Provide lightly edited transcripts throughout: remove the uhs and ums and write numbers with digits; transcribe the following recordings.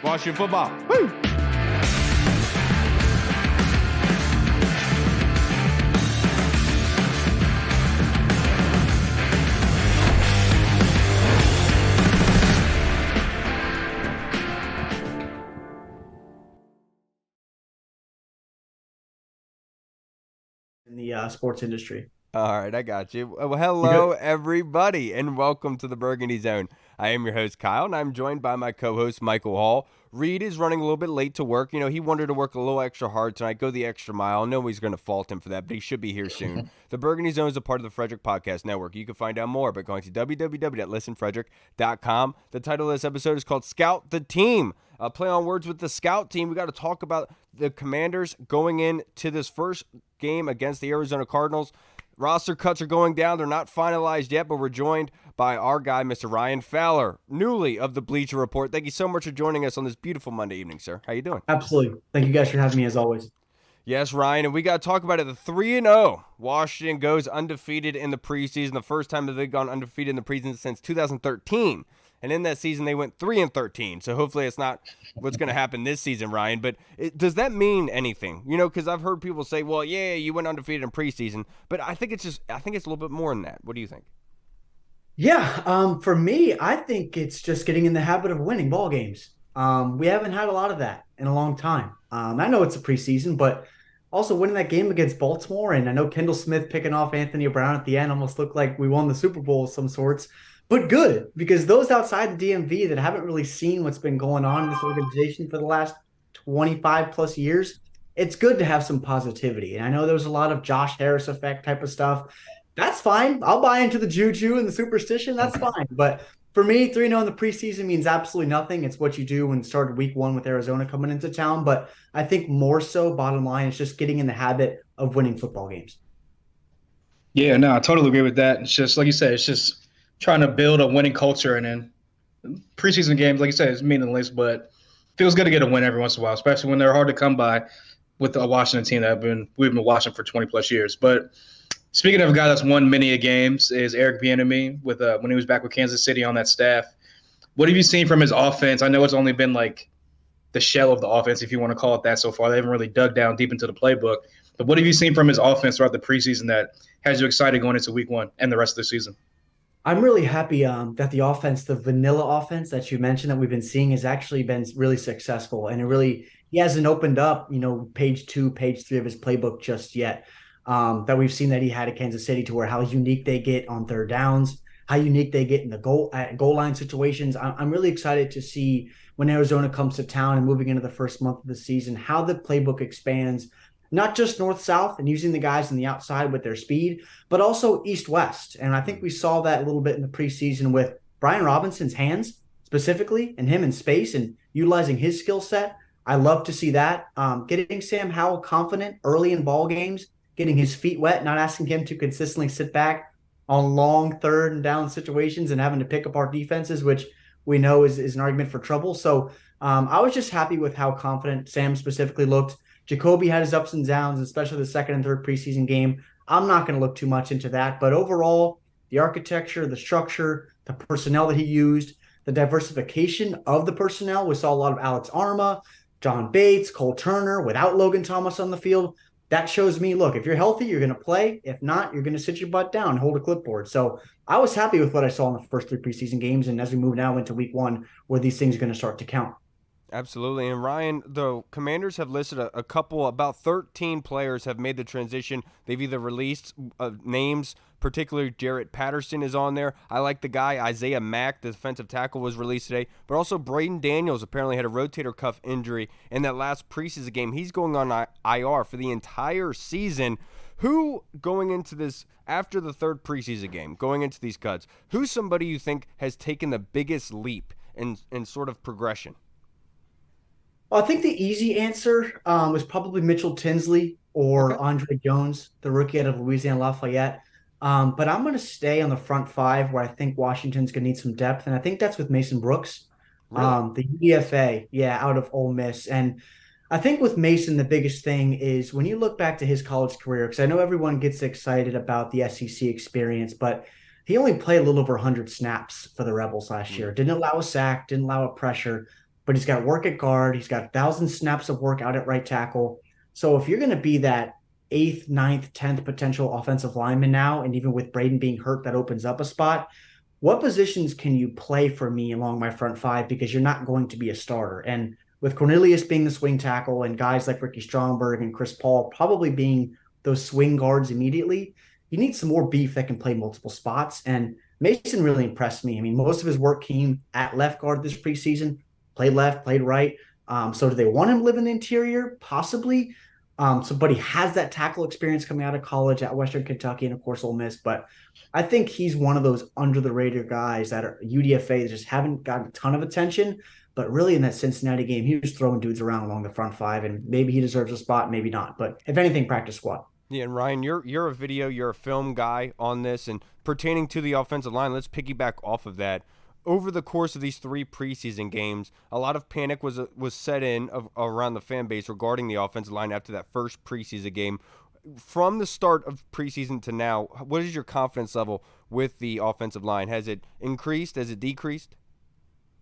Washington football. Woo! In the sports industry. All right, I got you. Well, hello, everybody, and welcome to the Burgundy Zone. I am your host, Kyle, and I'm joined by my co-host, Michael Hall. Reed is running a little bit late to work. You know, he wanted to work a little extra hard tonight, go the extra mile. Nobody's going to fault him for that, but he should be here soon. The Burgundy Zone is a part of the Frederick Podcast Network. You can find out more by going to www.listenfrederick.com. The title of this episode is called Scout the Team. Play on words with the Scout team. We got to talk about the Commanders going into this first game against the Arizona Cardinals. Roster cuts are going down. They're not finalized yet, but we're joined by our guy, Mr. Ryan Fowler, newly of the Bleacher Report. Thank you so much for joining us on this beautiful Monday evening, sir. How you doing? Absolutely. Thank you guys for having me as always. Yes, Ryan, and we got to talk about it. The 3-0. Washington goes undefeated in the preseason. The first time that they've gone undefeated in the preseason since 2013. And in that season, they went 3-13. So hopefully it's not what's going to happen this season, Ryan. But does that mean anything? You know, because I've heard people say, well, yeah, you went undefeated in preseason. But I think it's a little bit more than that. What do you think? Yeah, for me, I think it's just getting in the habit of winning ball games. We haven't had a lot of that in a long time. I know it's a preseason, but also winning that game against Baltimore, and I know Kendall Smith picking off Anthony Brown at the end almost looked like we won the Super Bowl of some sorts. But good, because those outside the DMV that haven't really seen what's been going on in this organization for the last 25 plus years, it's good to have some positivity. And I know there was a lot of Josh Harris effect type of stuff. That's fine. I'll buy into the juju and the superstition. That's fine. But for me, 3-0 in the preseason means absolutely nothing. It's what you do when you started week one with Arizona coming into town. But I think more so, bottom line, is just getting in the habit of winning football games. Yeah, no, I totally agree with that. It's just, like you said, it's just trying to build a winning culture, and then preseason games, like you said, is meaningless, but feels good to get a win every once in a while, especially when they're hard to come by with a Washington team that we've been watching for 20 plus years. But speaking of a guy that's won many a games, is Eric Bieniemy with when he was back with Kansas City on that staff. What have you seen from his offense? I know it's only been like the shell of the offense, if you want to call it that, so far. They haven't really dug down deep into the playbook. But what have you seen from his offense throughout the preseason that has you excited going into week one and the rest of the season? I'm really happy that the offense, the vanilla offense that you mentioned that we've been seeing, has actually been really successful. And he hasn't opened up, page 2, page 3 of his playbook just yet. That we've seen that he had at Kansas City, to where how unique they get on third downs, how unique they get in the goal line situations. I'm really excited to see when Arizona comes to town and moving into the first month of the season, how the playbook expands, not just north-south and using the guys on the outside with their speed, but also east-west. And I think we saw that a little bit in the preseason with Brian Robinson's hands specifically, and him in space and utilizing his skill set. I love to see that. Getting Sam Howell confident early in ball games, getting his feet wet, not asking him to consistently sit back on long third and down situations and having to pick apart defenses, which we know is an argument for trouble. So I was just happy with how confident Sam specifically looked. Jacoby had his ups and downs, especially the second and third preseason game. I'm not going to look too much into that. But overall, the architecture, the structure, the personnel that he used, the diversification of the personnel. We saw a lot of Alex Arma, John Bates, Cole Turner without Logan Thomas on the field. That shows me, look, if you're healthy, you're going to play. If not, you're going to sit your butt down and hold a clipboard. So I was happy with what I saw in the first 3 preseason games. And as we move now into week one, where these things are going to start to count. Absolutely. And Ryan, the Commanders have listed about 13 players have made the transition. They've either released names, particularly Jarrett Patterson is on there. I like the guy, Isaiah Mack, the defensive tackle, was released today. But also Braden Daniels apparently had a rotator cuff injury in that last preseason game. He's going on IR for the entire season. Who, going into this, after the third preseason game, going into these cuts, who's somebody you think has taken the biggest leap in sort of progression? Well, I think the easy answer was probably Mitchell Tinsley or Andre Jones, the rookie out of Louisiana Lafayette. But I'm going to stay on the front 5 where I think Washington's going to need some depth. And I think that's with Mason Brooks, the UDFA, out of Ole Miss. And I think with Mason, the biggest thing is when you look back to his college career, because I know everyone gets excited about the SEC experience, but he only played a little over 100 snaps for the Rebels last year. Didn't allow a sack, didn't allow a pressure. but he's got work at guard. He's got 1,000 snaps of work out at right tackle. So if you're going to be that eighth, ninth, 10th potential offensive lineman now, and even with Braden being hurt, that opens up a spot. What positions can you play for me along my front five? Because you're not going to be a starter. And with Cornelius being the swing tackle and guys like Ricky Stromberg and Chris Paul probably being those swing guards immediately, you need some more beef that can play multiple spots. And Mason really impressed me. I mean, most of his work came at left guard this preseason, played left, played right. So do they want him to live in the interior? Possibly. But he has that tackle experience coming out of college at Western Kentucky and, of course, Ole Miss. But I think he's one of those under-the-radar guys that are UDFA that just haven't gotten a ton of attention. But really in that Cincinnati game, he was throwing dudes around along the front five, and maybe he deserves a spot, maybe not. But if anything, practice squad. Yeah, and Ryan, you're a film guy on this, and pertaining to the offensive line, let's piggyback off of that. Over the course of these 3 preseason games, a lot of panic was set in around the fan base regarding the offensive line after that first preseason game. From the start of preseason to now, what is your confidence level with the offensive line? Has it increased? Has it decreased?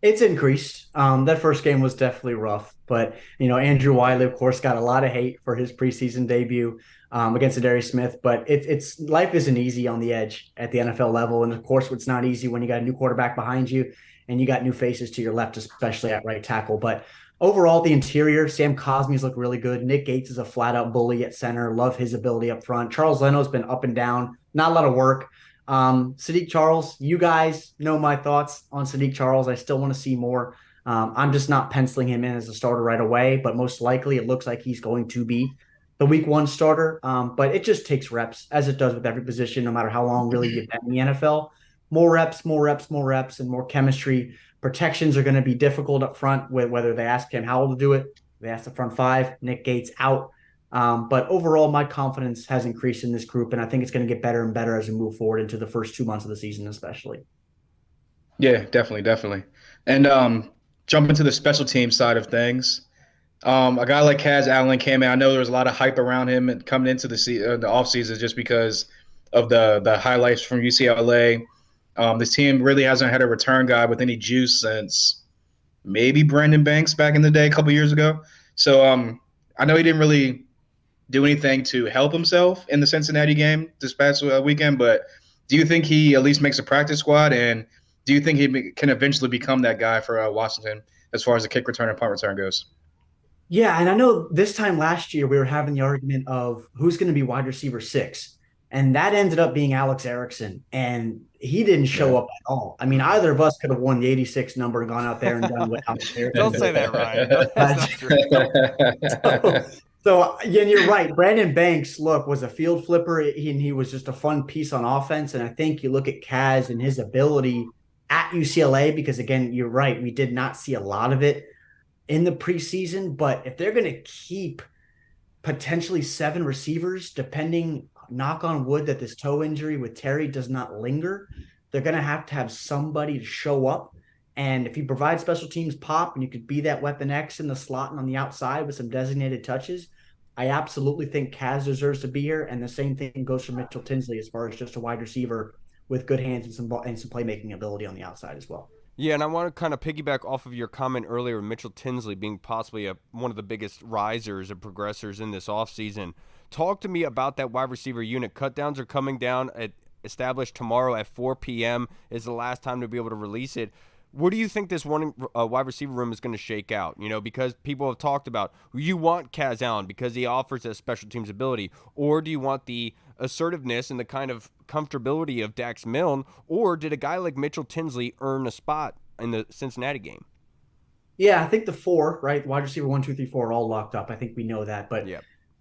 It's increased. That first game was definitely rough, but Andrew Wiley, of course, got a lot of hate for his preseason debut against Darius Smith. But it's life isn't easy on the edge at the NFL level, and of course, it's not easy when you got a new quarterback behind you and you got new faces to your left, especially at right tackle. But overall, the interior, Sam Cosmi's looked really good. Nick Gates is a flat-out bully at center. Love his ability up front. Charles Leno's been up and down, not a lot of work. Sadiq Charles, you guys know my thoughts on Sadiq Charles. I still want to see more. I'm just not penciling him in as a starter right away, but most likely it looks like he's going to be the week 1 starter. But it just takes reps, as it does with every position, no matter how long really you've been in the NFL. More reps, more reps, more reps, and more chemistry. Protections are going to be difficult up front, whether they ask him how to do it. They ask the front 5, Nick Gates out. But overall, my confidence has increased in this group, and I think it's going to get better and better as we move forward into the first 2 months of the season, especially. Yeah, definitely. And jump into the special team side of things. A guy like Kaz Allen came in. I know there was a lot of hype around him and coming into the offseason just because of the highlights from UCLA. This team really hasn't had a return guy with any juice since maybe Brandon Banks back in the day, a couple years ago. So I know he didn't really do anything to help himself in the Cincinnati game this past weekend, but do you think he at least makes a practice squad, and do you think he can eventually become that guy for Washington as far as the kick return and punt return goes? Yeah, and I know this time last year we were having the argument of who's going to be wide receiver 6, and that ended up being Alex Erickson, and he didn't show up at all. I mean, either of us could have won the 86 number and gone out there and done what Alex Erickson Don't did. say that, Ryan. That's not true. So, yeah, and you're right. Brandon Banks, look, was a field flipper, and he was just a fun piece on offense. And I think you look at Kaz and his ability at UCLA, because, again, you're right. We did not see a lot of it in the preseason. But if they're going to keep potentially 7 receivers, depending, knock on wood, that this toe injury with Terry does not linger, they're going to have somebody to show up. And if you provide special teams pop and you could be that weapon X in the slot and on the outside with some designated touches, I absolutely think Kaz deserves to be here. And the same thing goes for Mitchell Tinsley as far as just a wide receiver with good hands and some playmaking ability on the outside as well. Yeah, and I want to kind of piggyback off of your comment earlier, Mitchell Tinsley being possibly one of the biggest risers and progressors in this offseason. Talk to me about that wide receiver unit. Cutdowns are coming down, established tomorrow at 4 p.m. is the last time to be able to release it. What do you think this one wide receiver room is going to shake out? Because people have talked about, you want Kaz Allen because he offers a special teams ability, or do you want the assertiveness and the kind of comfortability of Dax Milne, or did a guy like Mitchell Tinsley earn a spot in the Cincinnati game? Yeah, I think the 4, right? Wide receiver 1, 2, 3, 4 are all locked up. I think we know that. But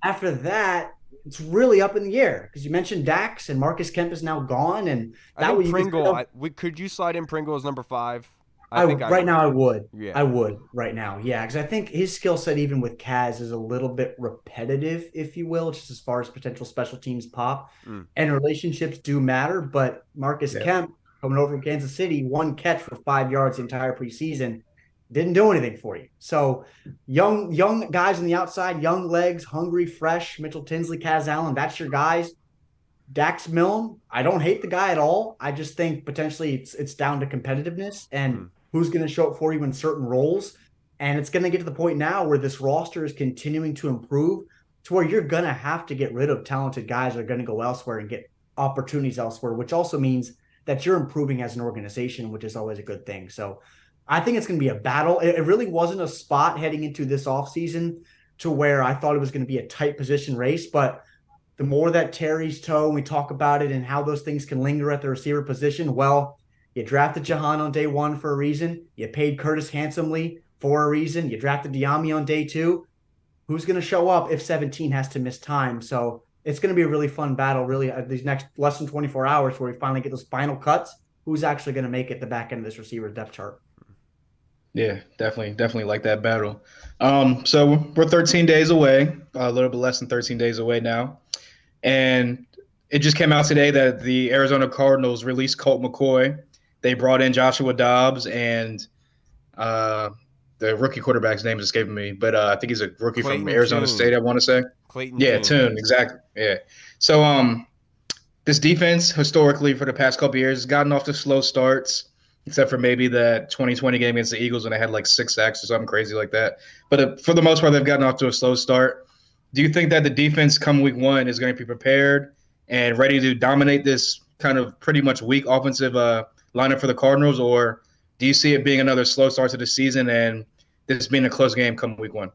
after that, it's really up in the air because you mentioned Dax and Marcus Kemp is now gone. And that would Pringle. Could you slide in Pringle as number 5? I would. I would. Yeah. I would right now. Yeah, because I think his skill set, even with Kaz, is a little bit repetitive, if you will, just as far as potential special teams pop. And relationships do matter. But Marcus Kemp, coming over from Kansas City, 1 catch for 5 yards the entire preseason, didn't do anything for you. So young guys on the outside, young legs, hungry, fresh. Mitchell Tinsley, Kaz Allen, that's your guys. Dax Milne, I don't hate the guy at all. I just think potentially it's down to competitiveness and who's going to show up for you in certain roles. And it's going to get to the point now where this roster is continuing to improve to where you're going to have to get rid of talented guys that are going to go elsewhere and get opportunities elsewhere, which also means that you're improving as an organization, which is always a good thing. So I think it's going to be a battle. It really wasn't a spot heading into this offseason to where I thought it was going to be a tight position race, but the more that Terry's toe, and we talk about it and how those things can linger at the receiver position, well, you drafted Jahan on day one for a reason. You paid Curtis handsomely for a reason. You drafted Diami on day two. Who's going to show up if 17 has to miss time? So it's going to be a really fun battle, really, these next less than 24 hours where we finally get those final cuts. Who's actually going to make it the back end of this receiver depth chart? Yeah, definitely like that battle. So we're 13 days away, a little bit less than 13 days away now. And it just came out today that the Arizona Cardinals released Colt McCoy. They brought in Joshua Dobbs and the rookie quarterback's name is escaping me, but I think he's a rookie Clayton from Arizona Tune. State, I want to say. Clayton Tune, exactly. Yeah. So this defense, historically, for the past couple of years, has gotten off to slow starts, except for maybe the 2020 game against the Eagles when they had like 6 sacks or something crazy like that. But for the most part, they've gotten off to a slow start. Do you think that the defense come week one is going to be prepared and ready to dominate this kind of pretty much weak offensive lineup for the Cardinals, or do you see it being another slow start to the season and this being a close game come week one?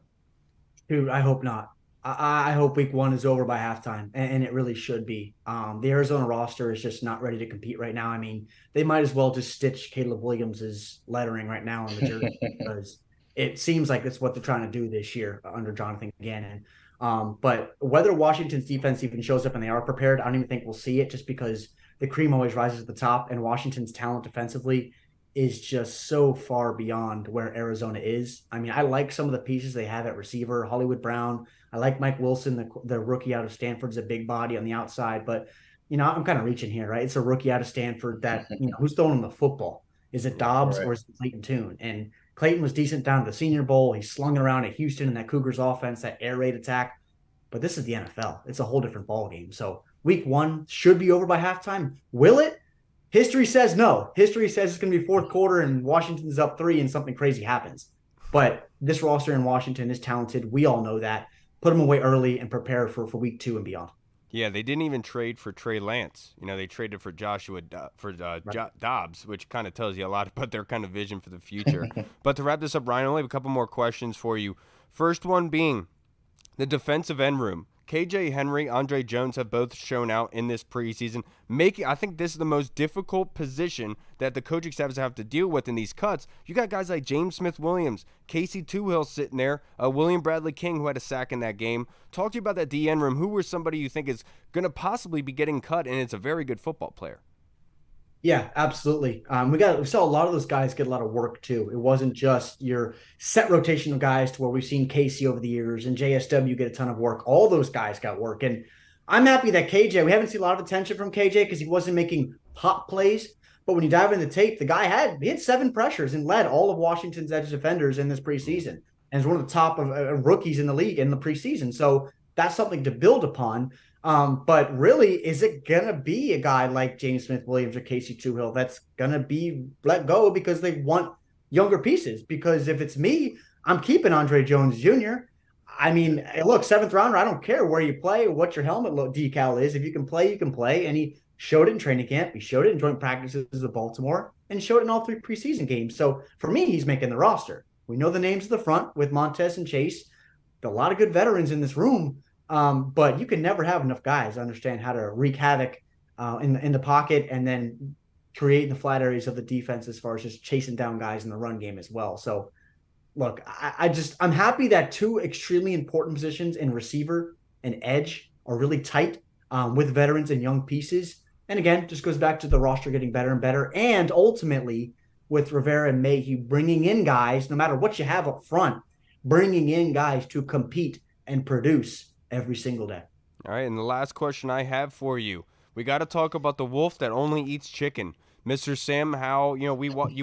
Dude, I hope not. I hope week one is over by halftime, and it really should be. The Arizona roster is just not ready to compete right now. I mean, they might as well just stitch Caleb Williams' lettering right now on the jersey because it seems like it's what they're trying to do this year under Jonathan Gannon. But whether Washington's defense even shows up and they are prepared, I don't even think we'll see it just because the cream always rises to the top, and Washington's talent defensively is just so far beyond where Arizona is. I mean, I like some of the pieces they have at receiver, Hollywood Brown. I like Mike Wilson, the rookie out of Stanford's a big body on the outside, but I'm kind of reaching here, right? It's a rookie out of Stanford that, who's throwing him the football? Is it Dobbs or is it Clayton Tune? And Clayton was decent down to the Senior Bowl. He slung it around at Houston in that Cougars offense, that air raid attack. But this is the NFL. It's a whole different ball game. So week one should be over by halftime. Will it? History says no. History says it's going to be fourth quarter and Washington's up 3 and something crazy happens. But this roster in Washington is talented. We all know that. Put them away early and prepare for week 2 and beyond. Yeah, they didn't even trade for Trey Lance. They traded for Dobbs, which kind of tells you a lot about their kind of vision for the future. But to wrap this up, Ryan, I only have a couple more questions for you. First one being the defensive end room. KJ Henry, Andre Jones have both shown out in this preseason. I think this is the most difficult position that the coaching staffs have to deal with in these cuts. You got guys like James Smith-Williams, Casey Tuhill sitting there, William Bradley King, who had a sack in that game. Talk to you about that DN room. Who was somebody you think is going to possibly be getting cut, and it's a very good football player? Yeah, absolutely. We saw a lot of those guys get a lot of work too. It wasn't just your set rotation of guys to where we've seen Casey over the years and JSW get a ton of work. All those guys got work. And I'm happy that KJ, we haven't seen a lot of attention from KJ because he wasn't making pop plays. But when you dive into the tape, the guy had 7 pressures and led all of Washington's edge defenders in this preseason. And is one of the top of rookies in the league in the preseason. So that's something to build upon. But really, is it going to be a guy like James Smith-Williams or Casey Tuhill that's going to be let go because they want younger pieces? Because if it's me, I'm keeping Andre Jones Jr. I mean, look, 7th rounder, I don't care where you play, what your helmet decal is. If you can play, you can play. And he showed it in training camp. He showed it in joint practices with Baltimore and showed it in all 3 preseason games. So for me, he's making the roster. We know the names of the front with Montez and Chase. A lot of good veterans in this room. But you can never have enough guys to understand how to wreak havoc in the pocket and then create in the flat areas of the defense as far as just chasing down guys in the run game as well. So, look, I'm happy that 2 extremely important positions in receiver and edge are really tight with veterans and young pieces. And again, just goes back to the roster getting better and better. And ultimately, with Rivera and Mayhew bringing in guys, no matter what you have up front, bringing in guys to compete and produce every single day. All right, and the last question I have for you. We got to talk about the wolf that only eats chicken. Mr. Sam Howell, you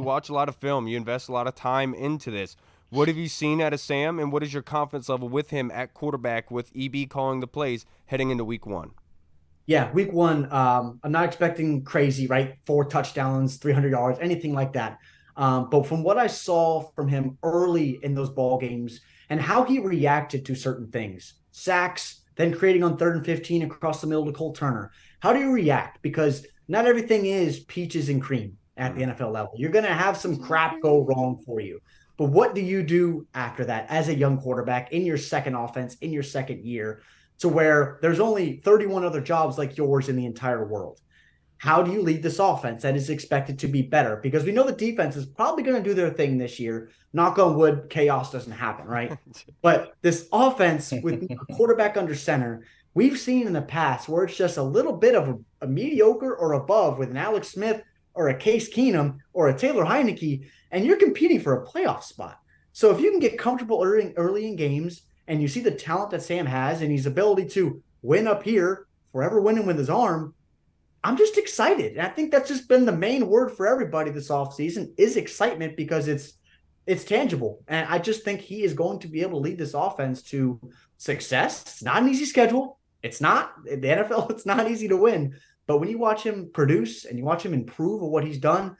watch a lot of film. You invest a lot of time into this. What have you seen out of Sam, and what is your confidence level with him at quarterback with EB calling the plays heading into week 1? Yeah, week 1, I'm not expecting crazy, right? 4 touchdowns, 300 yards, anything like that. But from what I saw from him early in those ball games and how he reacted to certain things, sacks, then creating on 3rd and 15 across the middle to Cole Turner. How do you react? Because not everything is peaches and cream at the NFL level. You're going to have some crap go wrong for you. But what do you do after that as a young quarterback in your second offense, in your second year, to where there's only 31 other jobs like yours in the entire world? How do you lead this offense that is expected to be better? Because we know the defense is probably going to do their thing this year. Knock on wood, chaos doesn't happen, right? But this offense with a quarterback under center, we've seen in the past where it's just a little bit of a mediocre or above with an Alex Smith or a Case Keenum or a Taylor Heineke, and you're competing for a playoff spot. So if you can get comfortable early in games and you see the talent that Sam has and his ability to win up here, forever winning with his arm, I'm just excited. And I think that's just been the main word for everybody this offseason is excitement because it's tangible. And I just think he is going to be able to lead this offense to success. It's not an easy schedule. It's not the NFL. It's not easy to win. But when you watch him produce and you watch him improve of what he's done,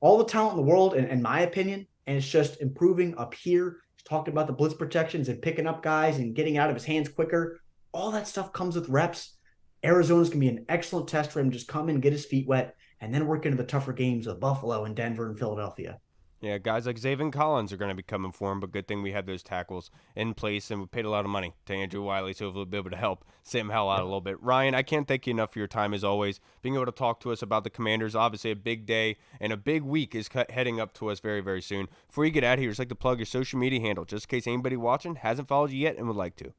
all the talent in the world, in my opinion, and it's just improving up here. He's talked about the blitz protections and picking up guys and getting out of his hands quicker. All that stuff comes with reps. Arizona's going to be an excellent test for him. Just come in, get his feet wet, and then work into the tougher games of Buffalo and Denver and Philadelphia. Yeah, guys like Zaven Collins are going to be coming for him, but good thing we had those tackles in place, and we paid a lot of money to Andrew Wiley, so we'll be able to help Sam Howell out a little bit. Ryan, I can't thank you enough for your time as always, being able to talk to us about the Commanders. Obviously, a big day and a big week is heading up to us very, very soon. Before you get out of here, just like to plug your social media handle, just in case anybody watching hasn't followed you yet and would like to.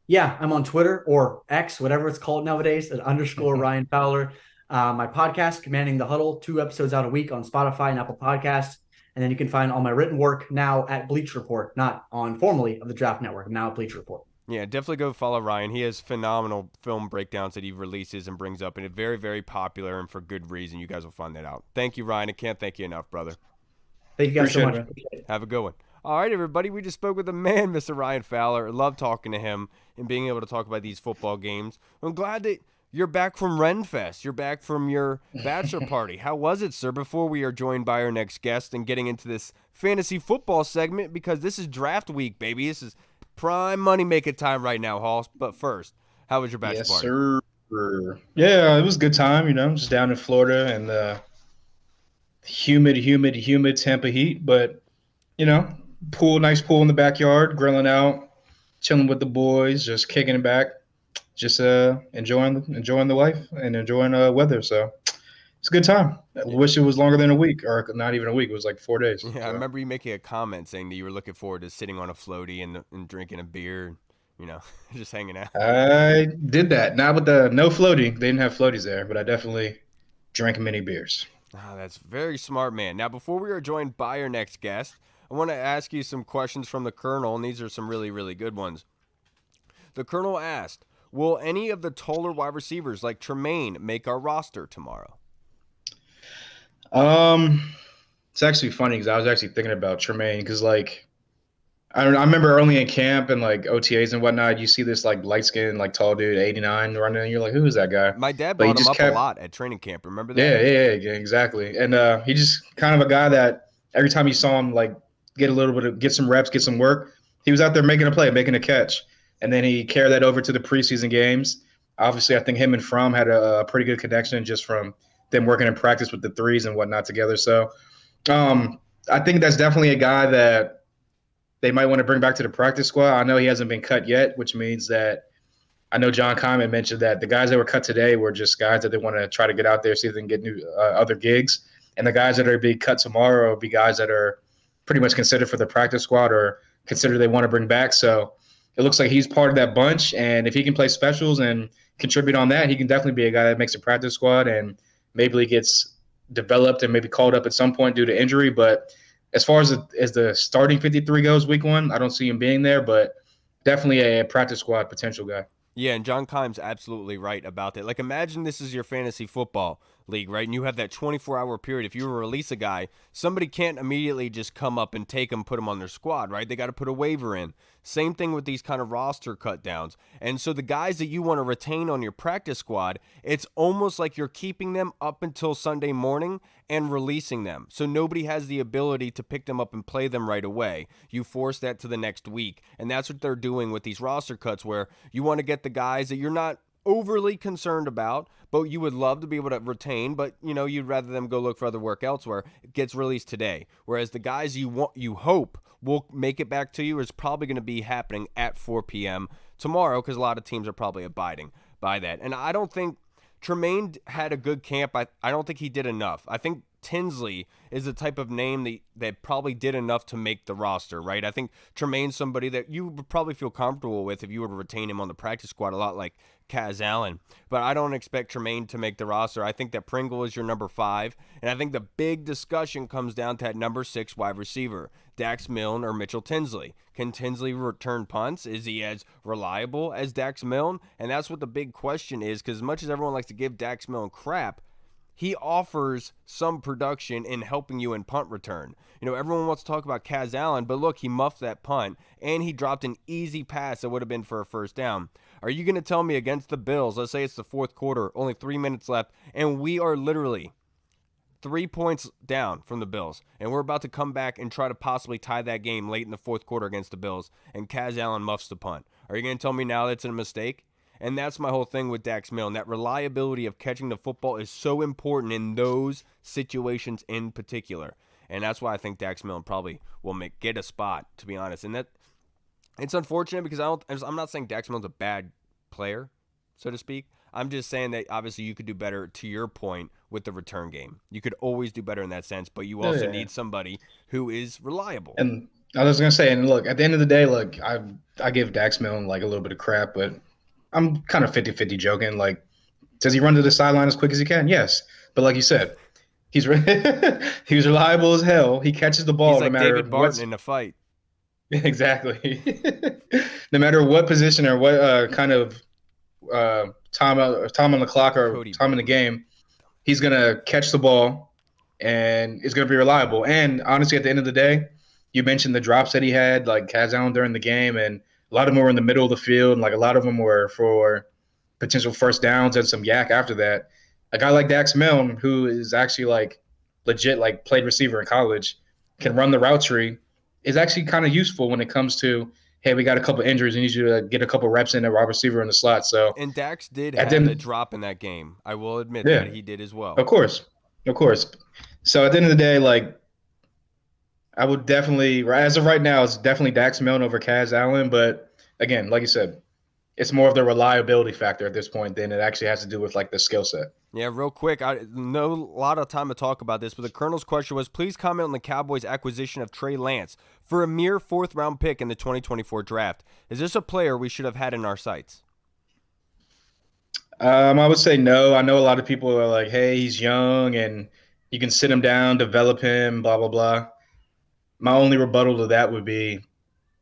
Yeah, I'm on Twitter or X, whatever it's called nowadays, at _ Ryan Fowler. My podcast, Commanding the Huddle, 2 episodes out a week on Spotify and Apple Podcasts. And then you can find all my written work now at Bleacher Report, not on formerly of the Draft Network, now at Bleacher Report. Yeah, definitely go follow Ryan. He has phenomenal film breakdowns that he releases and brings up, and it's very, very popular and for good reason. You guys will find that out. Thank you, Ryan. I can't thank you enough, brother. Thank you guys so much. Have a good one. All right, everybody, we just spoke with the man, Mr. Ryan Fowler. I love talking to him and being able to talk about these football games. I'm glad that you're back from Renfest. You're back from your bachelor party. How was it, sir? Before we are joined by our next guest and getting into this fantasy football segment, because this is draft week, baby. This is prime money-making time right now, Hoss. But first, how was your bachelor party? Yes, sir. Yeah, it was a good time, just down in Florida and the humid Tampa heat. But, nice pool in the backyard, grilling out, chilling with the boys, just kicking it back. Just enjoying the life and enjoying weather. So it's a good time. I wish it was longer than a week, or not even a week. It was like 4 days. Yeah, so. I remember you making a comment saying that you were looking forward to sitting on a floaty and drinking a beer, just hanging out. I did that. Not with no floaty. They didn't have floaties there, but I definitely drank many beers. Oh, that's very smart, man. Now, before we are joined by our next guest, I want to ask you some questions from the Colonel, and these are some really, really good ones. The Colonel asked, will any of the taller wide receivers like Tremaine make our roster tomorrow? It's actually funny because I was actually thinking about Tremaine because, I remember early in camp and, OTAs and whatnot, you see this, light-skinned, tall dude, 89, running, and you're like, who is that guy? My dad brought him up a lot at training camp. Remember that? Yeah, exactly. And he just kind of a guy that every time you saw him, get some reps, get some work, he was out there making a play, making a catch. And then he carried that over to the preseason games. Obviously, I think him and Fromm had a pretty good connection just from them working in practice with the threes and whatnot together. So I think that's definitely a guy that they might want to bring back to the practice squad. I know he hasn't been cut yet, which means that I know John Kyman mentioned that the guys that were cut today were just guys that they want to try to get out there, see if they can get new other gigs. And the guys that are being cut tomorrow will be guys that are pretty much considered for the practice squad or considered they want to bring back. So it looks like he's part of that bunch, and if he can play specials and contribute on that, he can definitely be a guy that makes a practice squad and maybe he gets developed and maybe called up at some point due to injury. But as far as the starting 53 goes week 1, I don't see him being there, but definitely a practice squad potential guy. Yeah, and John Keim's absolutely right about that. Imagine this is your fantasy football. league, right? And you have that 24-hour period. If you release a guy, somebody can't immediately just come up and take him, put him on their squad, right? They got to put a waiver in. Same thing with these kind of roster cut downs. And so the guys that you want to retain on your practice squad, it's almost like you're keeping them up until Sunday morning and releasing them. So nobody has the ability to pick them up and play them right away. You force that to the next week. And that's what they're doing with these roster cuts, where you want to get the guys that you're not overly concerned about, but you would love to be able to retain, but you'd rather them go look for other work elsewhere. It gets released today. Whereas the guys you hope will make it back to you is probably going to be happening at 4 p.m. tomorrow, because a lot of teams are probably abiding by that. And I don't think Tremaine had a good camp. I don't think he did enough. I think Tinsley is the type of name that probably did enough to make the roster, right? I think Tremaine's somebody that you would probably feel comfortable with if you were to retain him on the practice squad, a lot like Kaz Allen. But I don't expect Tremaine to make the roster. I think that Pringle is your number 5, and I think the big discussion comes down to that number 6 wide receiver, Dax Milne or Mitchell Tinsley. Can Tinsley return punts? Is he as reliable as Dax Milne? And that's what the big question is, because as much as everyone likes to give Dax Milne crap, he offers some production in helping you in punt return. Everyone wants to talk about Kaz Allen, but look, he muffed that punt, and he dropped an easy pass that would have been for a first down. Are you going to tell me against the Bills, let's say it's the fourth quarter, only 3 minutes left, and we are literally 3 points down from the Bills, and we're about to come back and try to possibly tie that game late in the fourth quarter against the Bills, and Kaz Allen muffs the punt? Are you going to tell me now that's a mistake? And that's my whole thing with Dax Milne. That reliability of catching the football is so important in those situations in particular. And that's why I think Dax Milne probably will get a spot, to be honest. And that it's unfortunate, because I'm not saying Dax Milne's a bad player, so to speak. I'm just saying that obviously you could do better, to your point, with the return game. You could always do better in that sense, but you also need somebody who is reliable. And I was going to say, and look, at the end of the day, look, I give Dax Milne a little bit of crap, but I'm kind of 50-50 joking. Does he run to the sideline as quick as he can? Yes. But like you said, he's he's reliable as hell. He catches the ball. He's like no matter David Barton in a fight. Exactly. No matter what position or what kind of time on the clock or time in the game, he's going to catch the ball and is going to be reliable. And honestly, at the end of the day, you mentioned the drops that he had, like Kaz Allen during the game, and a lot of them were in the middle of the field, and a lot of them were for potential first downs and some yak after that. A guy like Dax Milne, who is actually legit played receiver in college, can run the route tree, is actually kind of useful when it comes to, hey, we got a couple injuries, we need you to get a couple reps in at wide receiver in the slot. So, and Dax did have the drop in that game. I will admit that he did as well. Of course. So at the end of the day, I would definitely, as of right now, it's definitely Dax Milne over Kaz Allen. But again, like you said, it's more of the reliability factor at this point than it actually has to do with the skill set. Yeah, real quick, I know a lot of time to talk about this, but the Colonel's question was, please comment on the Cowboys' acquisition of Trey Lance for a mere 4th-round pick in the 2024 draft. Is this a player we should have had in our sights? I would say no. I know a lot of people are like, hey, he's young and you can sit him down, develop him, blah, blah, blah. My only rebuttal to that would be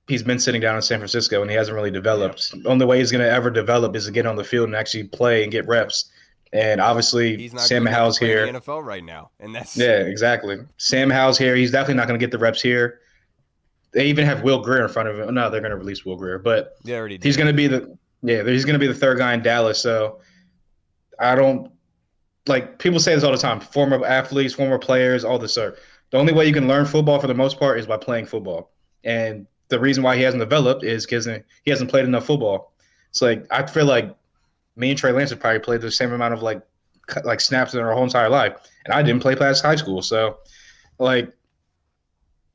he's been sitting down in San Francisco and he hasn't really developed. Yeah. The only way he's going to ever develop is to get on the field and actually play and get reps. And obviously, Sam Howell's here. In the NFL right now, and that's exactly. Sam Howell's here. He's definitely not going to get the reps here. They even have Will Grier in front of him. No, they're going to release Will Grier, but he's going to be he's going to be the 3rd guy in Dallas. So I don't people say this all the time. Former athletes, former players, all this sort. The only way you can learn football for the most part is by playing football. And the reason why he hasn't developed is because he hasn't played enough football. It's I feel like me and Trey Lance have probably played the same amount of snaps in our whole entire life. And I didn't play past high school. So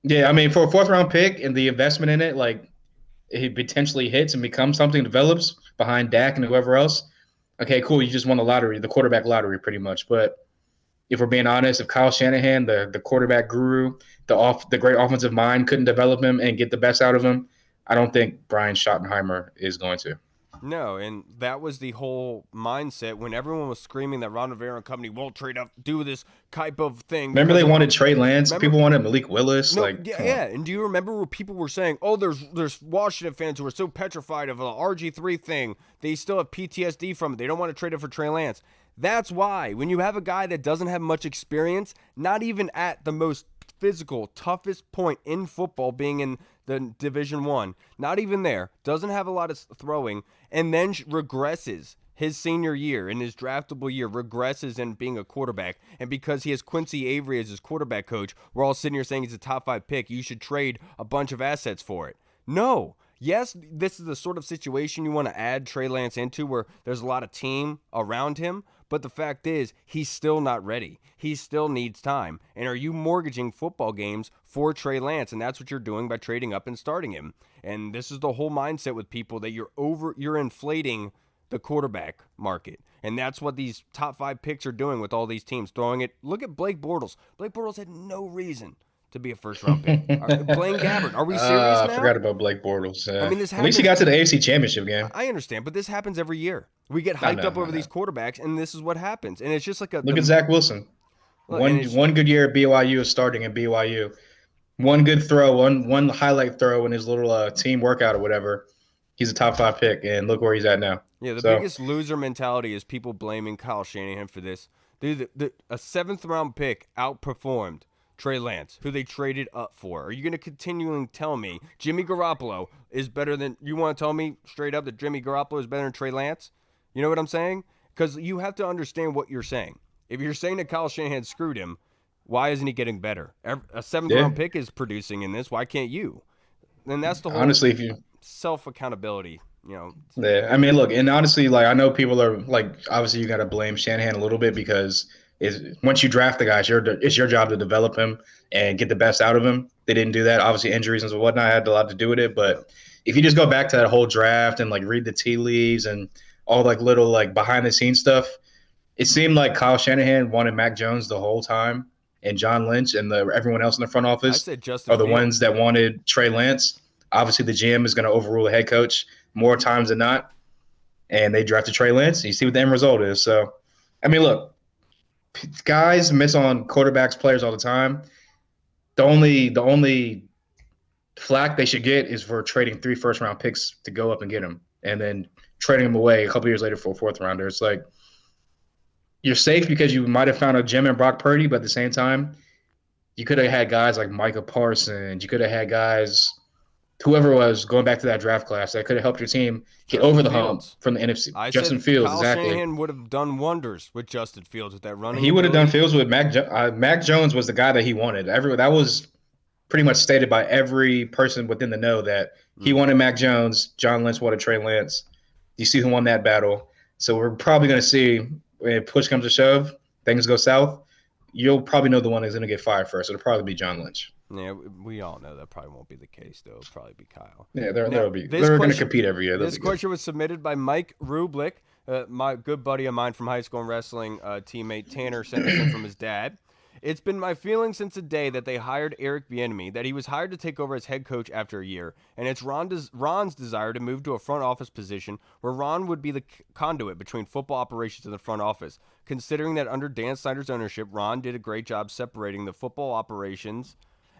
yeah, I mean, for a 4th-round pick and the investment in it, it potentially hits and becomes something, develops behind Dak and whoever else. Okay, cool. You just won the quarterback lottery pretty much. But if we're being honest, if Kyle Shanahan, the quarterback guru, the great offensive mind, couldn't develop him and get the best out of him, I don't think Brian Schottenheimer is going to. No, and that was the whole mindset when everyone was screaming that Ron Rivera and company won't trade up, do this type of thing. Remember they wanted Trey Lance? People wanted Malik Willis. No, yeah. And do you remember where people were saying, oh, there's Washington fans who are so petrified of the RG3 thing. They still have PTSD from it. They don't want to trade it for Trey Lance. That's why when you have a guy that doesn't have much experience, not even at the most physical, toughest point in football, being in the Division One, not even there, doesn't have a lot of throwing, and then regresses his senior year, in his draftable year, regresses in being a quarterback, and because he has Quincy Avery as his quarterback coach, we're all sitting here saying he's a top 5 pick, you should trade a bunch of assets for it. No. Yes, this is the sort of situation you want to add Trey Lance into, where there's a lot of team around him, but the fact is, he's still not ready. He still needs time. And are you mortgaging football games for Trey Lance? And that's what you're doing by trading up and starting him. And this is the whole mindset with people, that you're inflating the quarterback market. And that's what these top 5 picks are doing with all these teams, throwing it. Look at Blake Bortles. Blake Bortles had no reason to be a first-round pick. Blaine Gabbert, are we serious now? I forgot about Blake Bortles. I mean, this at least he got to the AFC Championship game. I understand, but this happens every year. We get hyped up over these quarterbacks, and this is what happens. And it's just like look at Zach Wilson. One good year at BYU is starting at BYU. One good throw, one highlight throw in his little team workout or whatever. He's a top 5 pick, and look where he's at now. Yeah, the biggest loser mentality is people blaming Kyle Shanahan for this. Dude, a 7th-round pick outperformed Trey Lance, who they traded up for. Are you going to continually tell me Jimmy Garoppolo is better than – you want to tell me straight up that Jimmy Garoppolo is better than Trey Lance? You know what I'm saying? Because you have to understand what you're saying. If you're saying that Kyle Shanahan screwed him, why isn't he getting better? A 7th-round pick is producing in this. Why can't you? And that's the whole honestly, if you self-accountability, you know. Yeah, I mean, look, and honestly, like, I know people are like, obviously you got to blame Shanahan a little bit, because once you draft the guy, it's your job to develop him and get the best out of him. They didn't do that. Obviously, injuries and whatnot had a lot to do with it. But if you just go back to that whole draft and like read the tea leaves and all like little like behind the scenes stuff, it seemed like Kyle Shanahan wanted Mac Jones the whole time, and John Lynch and everyone else in the front office are the ones that wanted Trey Lance. Obviously, the GM is going to overrule the head coach more times than not, and they drafted Trey Lance. And you see what the end result is. So, I mean, look. Guys miss on quarterbacks, players all the time. The only flack they should get is for trading 3 first-round picks to go up and get them, and then trading them away a couple years later for a 4th rounder. It's like, you're safe because you might have found a gem in Brock Purdy, but at the same time, you could have had guys like Micah Parsons. You could have had guys, whoever it was, going back to that draft class, that could have helped your team get over the hump from the NFC. Justin Fields, Kyle exactly. Shanahan would have done wonders with Justin Fields with that running. He would have done Fields with Mac Jones was the guy that he wanted. That was pretty much stated by every person within the know that he wanted Mac Jones. John Lynch wanted Trey Lance. You see who won that battle. So we're probably going to see, when push comes to shove, things go south, you'll probably know the one that's going to get fired first. It'll probably be John Lynch. Yeah, we all know that probably won't be the case, though. It'll probably be Kyle. Yeah, they're going to compete every year. This question was submitted by Mike Rublick, my good buddy of mine from high school and wrestling teammate. Tanner sent this in from his dad. It's been my feeling since the day that they hired Eric Bieniemy that he was hired to take over as head coach after a year, and it's Ron's desire to move to a front office position where Ron would be the conduit between football operations and the front office. Considering that under Dan Snyder's ownership, Ron did a great job separating the football operations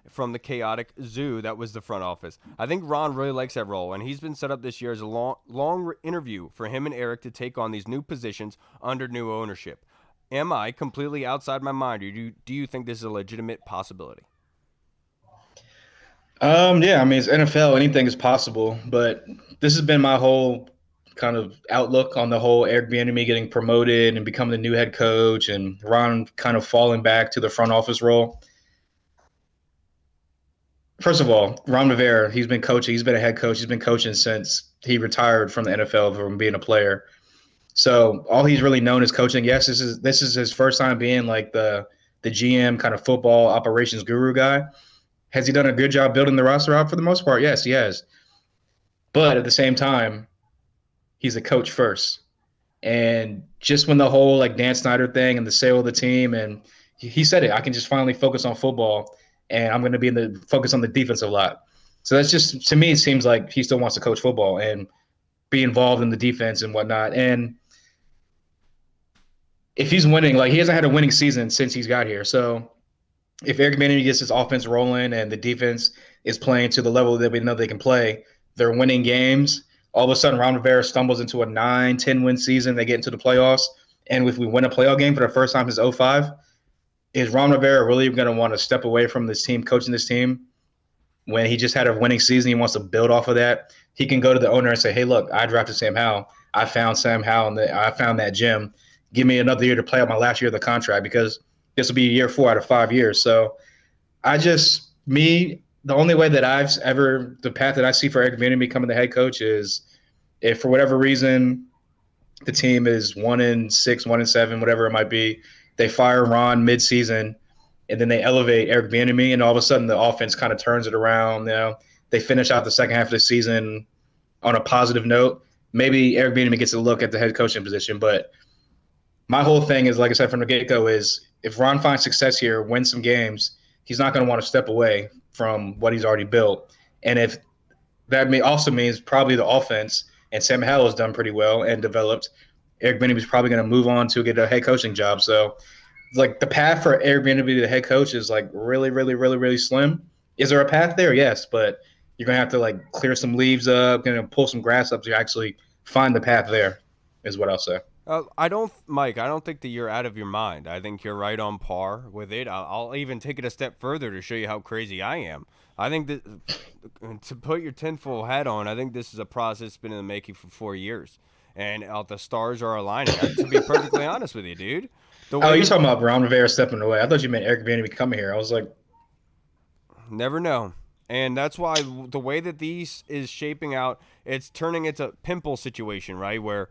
from the chaotic zoo that was the front office. I think Ron really likes that role, and he's been set up this year as a long interview for him and Eric to take on these new positions under new ownership. Am I completely outside my mind, or do you think this is a legitimate possibility? Yeah, I mean, it's NFL. Anything is possible, but this has been my whole kind of outlook on the whole Eric Bieniemy getting promoted and becoming the new head coach, and Ron kind of falling back to the front office role. First of all, Ron Rivera, he's been coaching. He's been a head coach. He's been coaching since he retired from the NFL from being a player. So all he's really known is coaching. Yes, this is his first time being like the GM kind of football operations guru guy. Has he done a good job building the roster out for the most part? Yes, he has. But at the same time, he's a coach first. And just when the whole like Dan Snyder thing and the sale of the team, and he said it, I can just finally focus on football, and I'm going to be in the focus on the defense a lot. So that's just, to me, it seems like he still wants to coach football and be involved in the defense and whatnot. And if he's winning, like he hasn't had a winning season since he's got here. So if Eric Bieniemy gets his offense rolling and the defense is playing to the level that we know they can play, they're winning games. All of a sudden, Ron Rivera stumbles into a 9-10 win season. They get into the playoffs. and if we win a playoff game for the first time since '05, is Ron Rivera really going to want to step away from this team, coaching this team, when he just had a winning season? He wants to build off of that. He can go to the owner and say, hey, look, I drafted Sam Howell. I found Sam Howell, and I found that gym. Give me another year to play out my last year of the contract, because this will be year 4 out of 5 years. So the only way that the path that I see for Eric Bieniemy becoming the head coach is if for whatever reason the team is 1-6, 1-7, whatever it might be, they fire Ron mid-season, and then they elevate Eric Bieniemy, and all of a sudden the offense kind of turns it around. They finish out the second half of the season on a positive note. Maybe Eric Bieniemy gets a look at the head coaching position, but my whole thing is, like I said from the get-go, is if Ron finds success here, wins some games, he's not going to want to step away from what he's already built. And if that also means probably the offense, and Sam Howell has done pretty well and developed, Eric Bieniemy is probably going to move on to get a head coaching job. So, like, the path for Eric Bieniemy to be the head coach is like really, really, really, really slim. Is there a path there? Yes, but you're going to have to like clear some leaves up, pull some grass up to actually find the path there, is what I'll say. Mike, I don't think that you're out of your mind. I think you're right on par with it. I'll even take it a step further to show you how crazy I am. I think that to put your tinfoil hat on, I think this is a process that's been in the making for 4 years. And the stars are aligning. To be perfectly honest with you, dude. You're talking about Ron Rivera stepping away. I thought you meant Eric Bieniemy coming here. I was like, never know. And that's why the way that these is shaping out, it's turning into a pimple situation, right? Where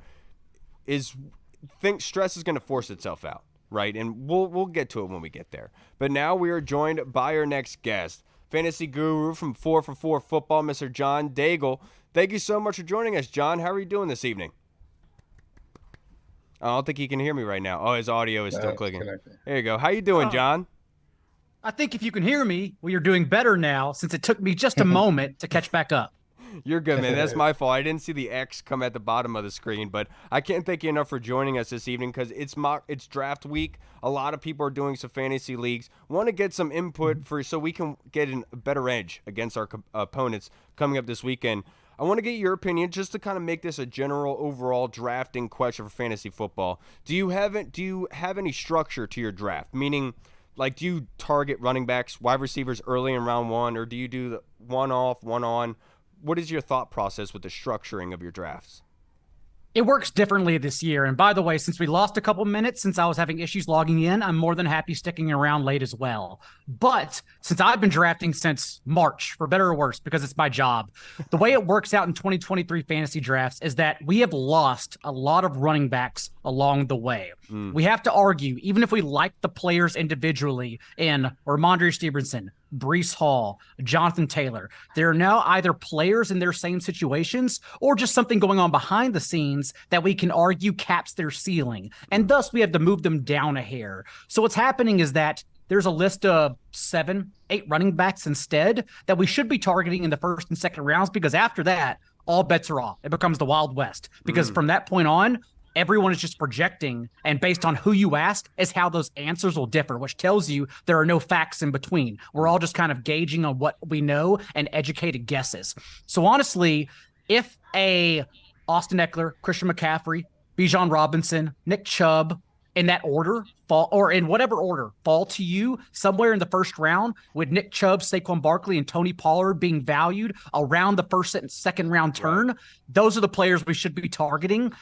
stress is going to force itself out, right? And we'll get to it when we get there. But now we are joined by our next guest, fantasy guru from 4 for 4 Football, Mr. John Daigle. Thank you so much for joining us, John. How are you doing this evening? I don't think he can hear me right now. Oh, his audio is still clicking. There you go. How you doing, John? I think if you can hear me, well, you're doing better now, since it took me just a moment to catch back up. You're good, man. That's my fault. I didn't see the X come at the bottom of the screen, but I can't thank you enough for joining us this evening because it's draft week. A lot of people are doing some fantasy leagues. Want to get some input so we can get a better edge against our opponents coming up this weekend. I want to get your opinion just to kind of make this a general overall drafting question for fantasy football. Do you have any structure to your draft? Meaning, like, do you target running backs, wide receivers early in round 1, or do you do the one off, one on? What is your thought process with the structuring of your drafts? It works differently this year. And by the way, since we lost a couple minutes since I was having issues logging in, I'm more than happy sticking around late as well. But since I've been drafting since March, for better or worse, because it's my job, the way it works out in 2023 fantasy drafts is that we have lost a lot of running backs along the way. We have to argue, even if we like the players individually in Ramondre Stevenson, Breece Hall, Jonathan Taylor, they're now either players in their same situations or just something going on behind the scenes that we can argue caps their ceiling. And thus we have to move them down a hair. So what's happening is that there's a list of 7, 8 running backs instead that we should be targeting in the first and second rounds, because after that, all bets are off. It becomes the Wild West, because from that point on, everyone is just projecting, and based on who you ask is how those answers will differ, which tells you there are no facts in between. We're all just kind of gauging on what we know and educated guesses. So honestly, if a Austin Eckler, Christian McCaffrey, Bijan Robinson, Nick Chubb, in that order, or in whatever order, fall to you somewhere in the first round, with Nick Chubb, Saquon Barkley, and Tony Pollard being valued around the first and second round turn, right, those are the players we should be targeting,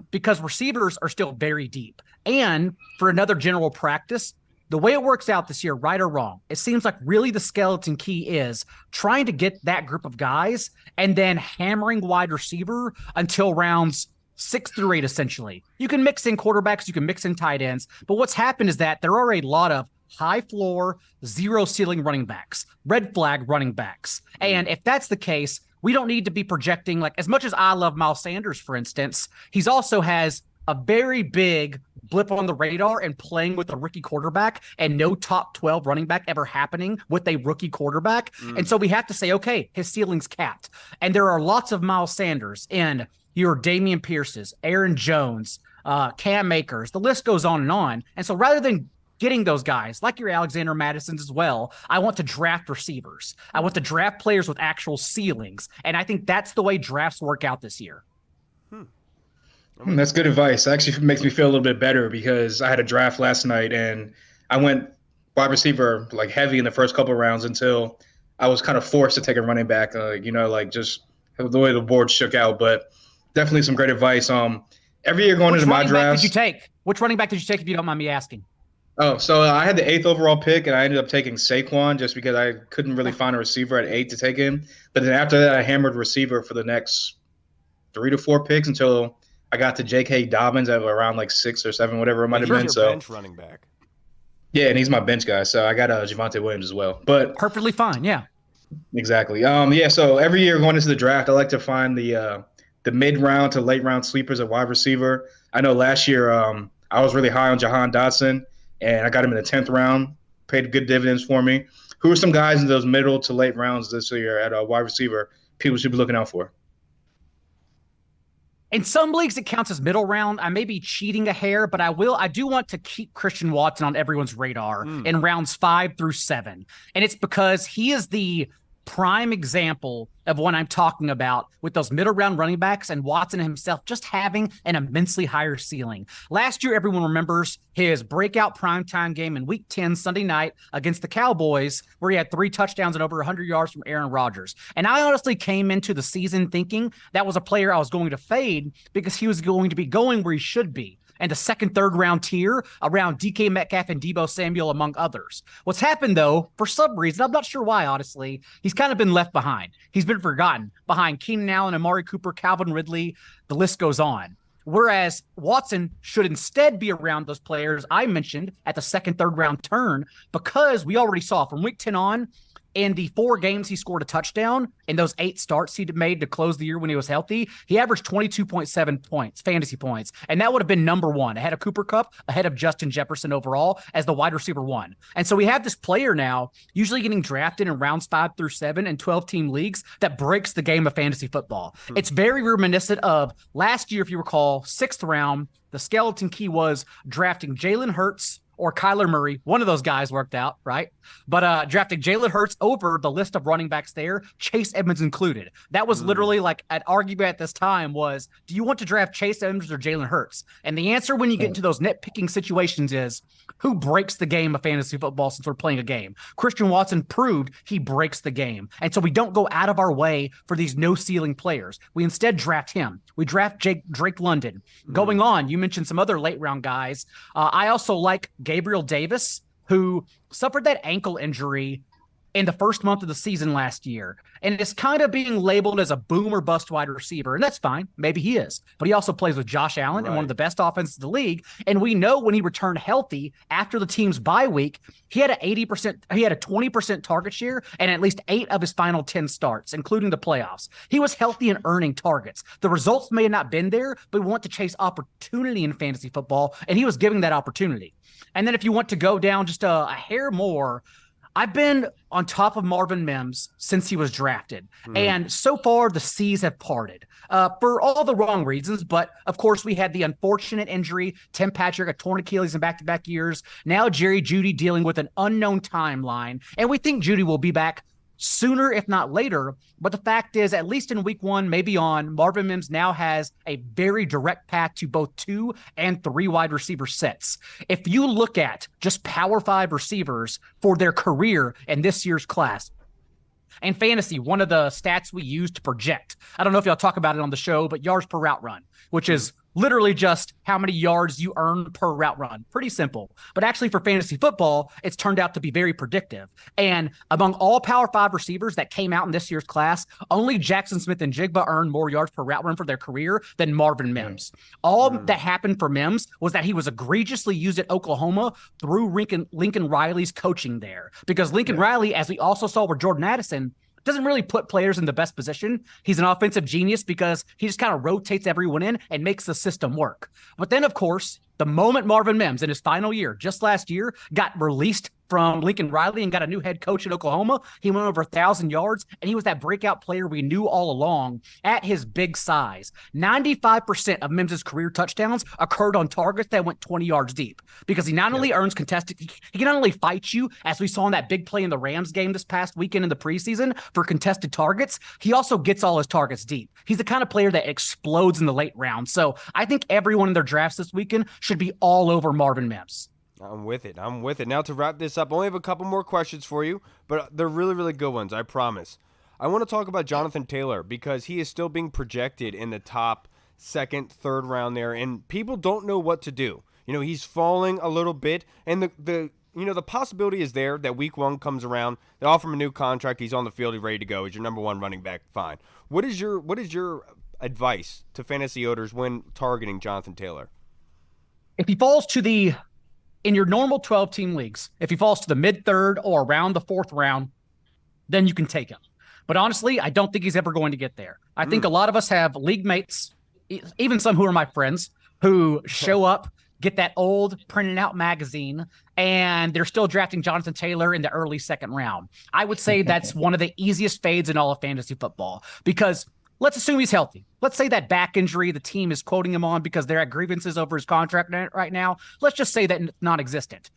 because receivers are still very deep. And for another general practice, the way it works out this year, right or wrong, it seems like really the skeleton key is trying to get that group of guys and then hammering wide receiver until rounds 6 through 8, essentially. You can mix in quarterbacks, you can mix in tight ends, but what's happened is that there are a lot of high floor, zero ceiling running backs, red flag running backs. And if that's the case, we don't need to be projecting, like, as much as I love Miles Sanders, for instance, he's also has a very big blip on the radar and playing with a rookie quarterback, and no top 12 running back ever happening with a rookie quarterback. And so we have to say, okay, his ceiling's capped. And there are lots of Miles Sanders in your Damian Pierce's, Aaron Jones, Cam Akers, the list goes on. And so rather than getting those guys, like your Alexander Madisons as well, I want to draft receivers. I want to draft players with actual ceilings. And I think that's the way drafts work out this year. That's good advice. Actually makes me feel a little bit better because I had a draft last night and I went wide receiver like heavy in the first couple of rounds until I was kind of forced to take a running back. Just the way the board shook out. But definitely some great advice. Every year going into my drafts. Which running back did you take, if you don't mind me asking? Oh, so I had the 8th overall pick, and I ended up taking Saquon just because I couldn't really find a receiver at 8 to take him. But then after that, I hammered receiver for the next 3 to 4 picks until I got to J.K. Dobbins at around like 6 or 7, whatever it might have been. He's your bench running back. Yeah, and he's my bench guy. So I got Javonte Williams as well. But perfectly fine, yeah. Exactly. So every year going into the draft, I like to find the mid-round to late-round sleepers at wide receiver. I know last year I was really high on Jahan Dotson, and I got him in the 10th round, paid good dividends for me. Who are some guys in those middle to late rounds this year at wide receiver people should be looking out for? In some leagues, it counts as middle round. I may be cheating a hair, but I do want to keep Christian Watson on everyone's radar in rounds 5 through 7. And it's because he is the prime example of what I'm talking about with those middle round running backs and Watson himself just having an immensely higher ceiling. Last year, everyone remembers his breakout primetime game in Week 10 Sunday night against the Cowboys, where he had 3 touchdowns and over 100 yards from Aaron Rodgers. And I honestly came into the season thinking that was a player I was going to fade because he was going to be going where he should be, and the second, third round tier around DK Metcalf and Deebo Samuel, among others. What's happened, though, for some reason, I'm not sure why, honestly, he's kind of been left behind. He's been forgotten behind Keenan Allen, Amari Cooper, Calvin Ridley. The list goes on. Whereas Watson should instead be around those players I mentioned at the second, third round turn, because we already saw from Week 10 on, in the 4 games he scored a touchdown, in those 8 starts he made to close the year when he was healthy, he averaged 22.7 points, fantasy points. And that would have been number 1, ahead of Cooper Kupp, ahead of Justin Jefferson overall as the wide receiver 1. And so we have this player now usually getting drafted in rounds 5 through 7 in 12-team leagues that breaks the game of fantasy football. It's very reminiscent of last year, if you recall, 6th round, the skeleton key was drafting Jalen Hurts or Kyler Murray. One of those guys worked out, right? But drafting Jalen Hurts over the list of running backs there, Chase Edmonds included. That was literally like an argument at this time was, do you want to draft Chase Edmonds or Jalen Hurts? And the answer when you get into those nitpicking situations is, who breaks the game of fantasy football since we're playing a game? Christian Watson proved he breaks the game. And so we don't go out of our way for these no-ceiling players. We instead draft him. We draft Drake London. Going on, you mentioned some other late-round guys. I also like Gabriel Davis, who suffered that ankle injury in the first month of the season last year. And it's kind of being labeled as a boom or bust wide receiver. And that's fine. Maybe he is. But he also plays with Josh Allen and one of the best offenses in the league. And we know when he returned healthy after the team's bye week, he had a 20% target share and at least 8 of his final 10 starts, including the playoffs. He was healthy and earning targets. The results may have not been there, but we want to chase opportunity in fantasy football, and he was giving that opportunity. And then if you want to go down just a hair more, I've been on top of Marvin Mims since he was drafted. And so far, the seas have parted for all the wrong reasons. But, of course, we had the unfortunate injury. Tim Patrick, a torn Achilles in back-to-back years. Now Jerry Jeudy dealing with an unknown timeline. And we think Jeudy will be back sooner, if not later. But the fact is, at least in week 1, maybe on, Marvin Mims now has a very direct path to both 2 and 3 wide receiver sets. If you look at just Power 5 receivers for their career in this year's class, and fantasy, one of the stats we use to project, I don't know if y'all talk about it on the show, but yards per route run, which is literally just how many yards you earn per route run. Pretty simple. But actually for fantasy football, it's turned out to be very predictive. And among all Power 5 receivers that came out in this year's class, only Jackson Smith and Jigba earned more yards per route run for their career than Marvin Mims. All that happened for Mims was that he was egregiously used at Oklahoma through Lincoln Riley's coaching there. Because Lincoln Riley, as we also saw with Jordan Addison, doesn't really put players in the best position. He's an offensive genius because he just kind of rotates everyone in and makes the system work. But then, of course, The moment Marvin Mims in his final year, just last year, got released from Lincoln Riley and got a new head coach in Oklahoma, he went over 1,000 yards, and he was that breakout player we knew all along at his big size. 95% of Mims's career touchdowns occurred on targets that went 20 yards deep because he not only earns contested, he can not only fight you, as we saw in that big play in the Rams game this past weekend in the preseason for contested targets, he also gets all his targets deep. He's the kind of player that explodes in the late round. So I think everyone in their drafts this weekend should be all over Marvin Mims. I'm with it. Now, to wrap this up, I only have a couple more questions for you, but they're really, really good ones, I promise. I want to talk about Jonathan Taylor because he is still being projected in the top second, third round there, and people don't know what to do. He's falling a little bit, and the possibility is there that week one comes around, they offer him a new contract, he's on the field, he's ready to go, he's your number one running back, fine. What is your advice to fantasy owners when targeting Jonathan Taylor? If he falls to in your normal 12-team leagues, if he falls to the mid-third or around the fourth round, then you can take him. But honestly, I don't think he's ever going to get there. I think a lot of us have league mates, even some who are my friends, who show up, get that old printed out magazine, and they're still drafting Jonathan Taylor in the early second round. I would say that's one of the easiest fades in all of fantasy football because let's assume he's healthy. Let's say that back injury the team is quoting him on because they're at grievances over his contract right now. Let's just say that non-existent.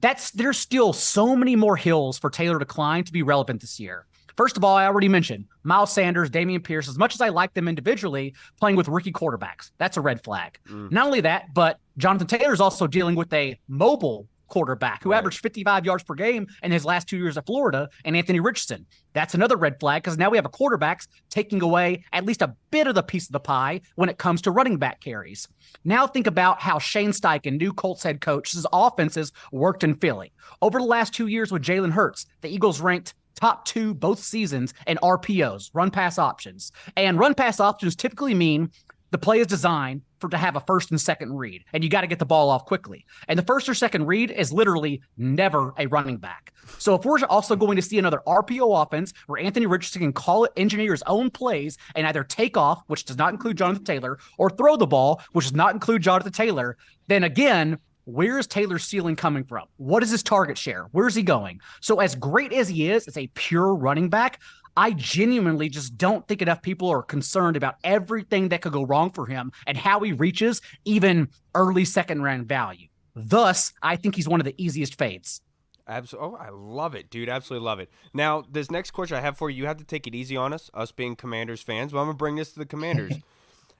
There's still so many more hills for Taylor to climb to be relevant this year. First of all, I already mentioned Miles Sanders, Dameon Pierce, as much as I like them individually, playing with rookie quarterbacks. That's a red flag. Not only that, but Jonathan Taylor is also dealing with a mobile quarterback who averaged 55 yards per game in his last 2 years at Florida, and Anthony Richardson. That's another red flag because now we have a quarterbacks taking away at least a bit of the piece of the pie when it comes to running back carries. Now think about how Shane Steichen, new Colts head coach's offenses worked in Philly. Over the last 2 years with Jalen Hurts, the Eagles ranked top 2 both seasons in RPOs, run-pass options. And run-pass options typically mean the play is designed to have a first and second read, and you got to get the ball off quickly. And the first or second read is literally never a running back. So if we're also going to see another RPO offense where Anthony Richardson can engineer his own plays and either take off, which does not include Jonathan Taylor, or throw the ball, which does not include Jonathan Taylor, then again, where is Taylor's ceiling coming from? What is his target share? Where is he going? So as great as he is as a pure running back, I genuinely just don't think enough people are concerned about everything that could go wrong for him and how he reaches even early second round value. Thus, I think he's one of the easiest fades. Absolutely. Oh, I love it, dude. Absolutely love it. Now, this next question I have for you, you have to take it easy on us being Commanders fans, but I'm going to bring this to the Commanders.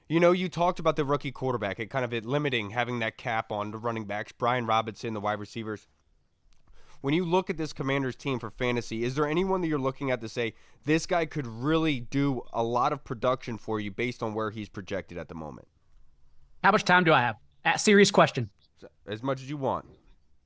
You talked about the rookie quarterback, it kind of limiting having that cap on the running backs, Brian Robinson, the wide receivers. When you look at this Commanders team for fantasy, is there anyone that you're looking at to say, this guy could really do a lot of production for you based on where he's projected at the moment? How much time do I have? Serious question. As much as you want.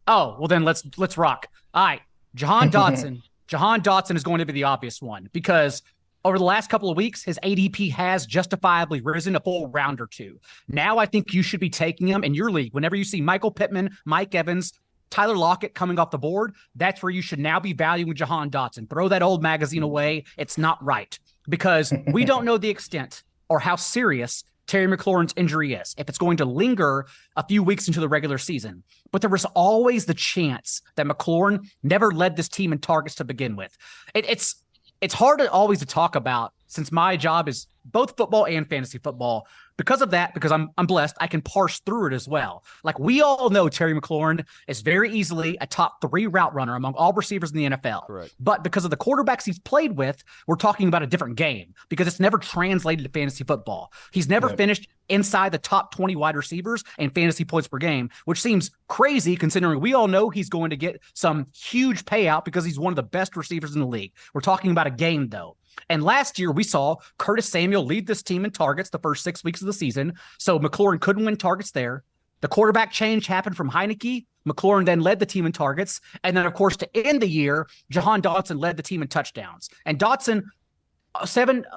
Oh, well then let's rock. All right, Jahan Dotson. Jahan Dotson is going to be the obvious one because over the last couple of weeks, his ADP has justifiably risen a full round or two. Now I think you should be taking him in your league. Whenever you see Michael Pittman, Mike Evans, Tyler Lockett coming off the board, that's where you should now be valuing Jahan Dotson. Throw that old magazine away. It's not right because we don't know the extent or how serious Terry McLaurin's injury is, if it's going to linger a few weeks into the regular season. But there was always the chance that McLaurin never led this team in targets to begin with. It's hard to talk about since my job is both football and fantasy football. Because of that, because I'm blessed, I can parse through it as well. Like we all know Terry McLaurin is very easily a top 3 route runner among all receivers in the NFL. Correct. But because of the quarterbacks he's played with, we're talking about a different game because it's never translated to fantasy football. He's never finished inside the top 20 wide receivers and fantasy points per game, which seems crazy considering we all know he's going to get some huge payout because he's one of the best receivers in the league. We're talking about a game though. And last year, we saw Curtis Samuel lead this team in targets the first 6 weeks of the season, so McLaurin couldn't win targets there. The quarterback change happened from Heineke. McLaurin then led the team in targets. And then, of course, to end the year, Jahan Dotson led the team in touchdowns. And Dotson,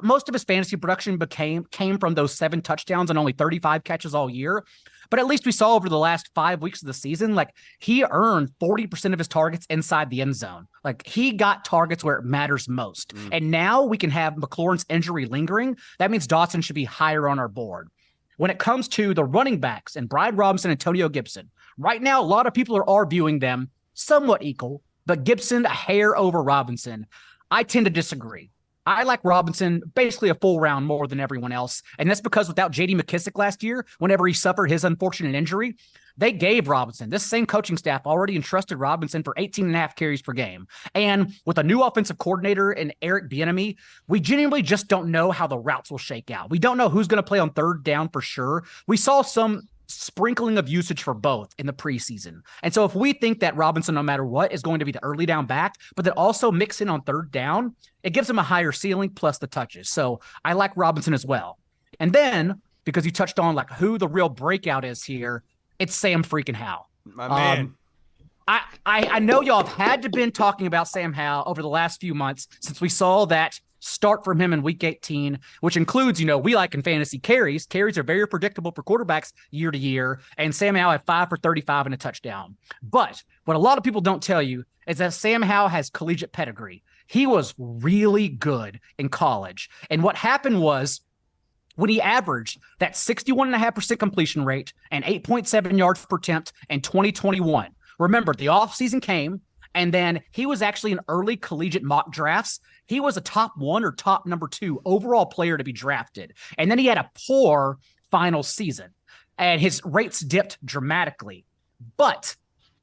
most of his fantasy production came from those 7 touchdowns and only 35 catches all year. But at least we saw over the last 5 weeks of the season, like he earned 40% of his targets inside the end zone. Like he got targets where it matters most. And now we can have McLaurin's injury lingering. That means Dotson should be higher on our board. When it comes to the running backs and Brian Robinson, Antonio Gibson, right now, a lot of people are arguing them somewhat equal, but Gibson a hair over Robinson. I tend to disagree. I like Robinson basically a full round more than everyone else. And that's because without J.D. McKissick last year, whenever he suffered his unfortunate injury, they gave Robinson, this same coaching staff already entrusted Robinson for 18.5 carries per game. And with a new offensive coordinator and Eric Bieniemy, we genuinely just don't know how the routes will shake out. We don't know who's going to play on third down for sure. We saw some sprinkling of usage for both in the preseason. And so if we think that Robinson, no matter what, is going to be the early down back, but then also mix in on third down, it gives him a higher ceiling plus the touches. So I like Robinson as well. And then, because you touched on like who the real breakout is here, it's Sam freaking Howell. My man. I know y'all have had to been talking about Sam Howell over the last few months since we saw that start from him in week 18, which includes, we like in fantasy carries. Carries are very predictable for quarterbacks year to year, and Sam Howell had 5 for 35 and a touchdown. But what a lot of people don't tell you is that Sam Howell has collegiate pedigree. He was really good in college. And what happened was, when he averaged that 61.5% completion rate and 8.7 yards per attempt in 2021, remember, the offseason came, and then he was actually in early collegiate mock drafts. He was a top 1 or top number 2 overall player to be drafted. And then he had a poor final season, and his rates dipped dramatically. But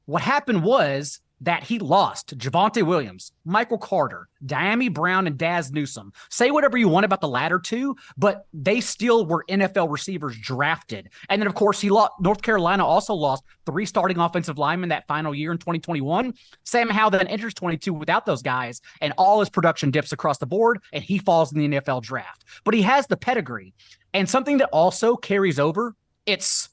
what happened was that he lost Javonte Williams, Michael Carter, Diami Brown, and Daz Newsome. Say whatever you want about the latter two, but they still were NFL receivers drafted. And then, of course, North Carolina also lost 3 starting offensive linemen that final year in 2021. Sam Howell then enters 22 without those guys, and all his production dips across the board, and he falls in the NFL draft. But he has the pedigree. And something that also carries over, it's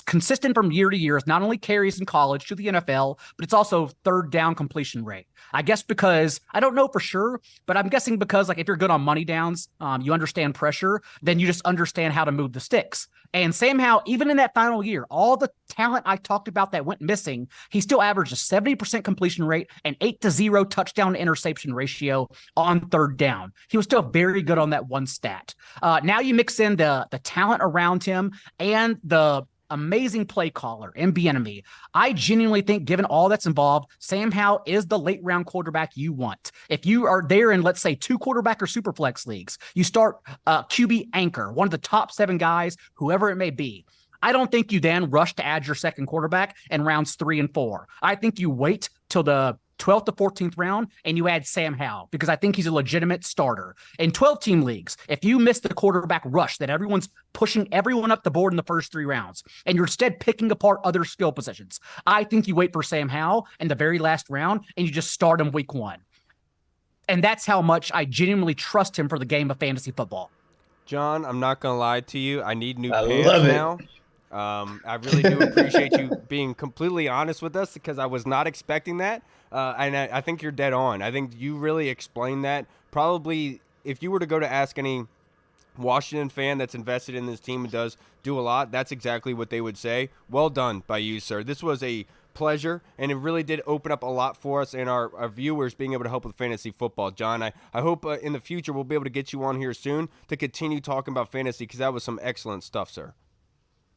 consistent from year to year. It's not only carries in college to the NFL, but it's also third down completion rate. I guess because, I don't know for sure, but I'm guessing because if you're good on money downs, you understand pressure, then you just understand how to move the sticks. And Sam Howell, even in that final year, all the talent I talked about that went missing, he still averaged a 70% completion rate and 8-0 touchdown to interception ratio on third down. He was still very good on that one stat. Now you mix in the talent around him and the amazing play caller in Bieniemy. I genuinely think, given all that's involved, Sam Howell is the late round quarterback you want. If you are there in, let's say, 2 quarterback or super flex leagues, you start QB anchor, one of the top 7 guys, whoever it may be. I don't think you then rush to add your second quarterback in rounds 3 and 4. I think you wait till the 12th to 14th round and you add Sam Howell, because I think he's a legitimate starter. In 12-team leagues, if you miss the quarterback rush that everyone's pushing everyone up the board in the first 3 rounds, and you're instead picking apart other skill positions, I think you wait for Sam Howell in the very last round and you just start him week 1. And that's how much I genuinely trust him for the game of fantasy football. John, I'm not going to lie to you. I need new pants now. I really do appreciate you being completely honest with us, because I was not expecting that. And I think you're dead on. I think you really explained that. Probably if you were to go to ask any Washington fan that's invested in this team and does do a lot, that's exactly what they would say. Well done by you, sir. This was a pleasure, and it really did open up a lot for us and our viewers being able to help with fantasy football. John, I hope in the future we'll be able to get you on here soon to continue talking about fantasy, because that was some excellent stuff, sir.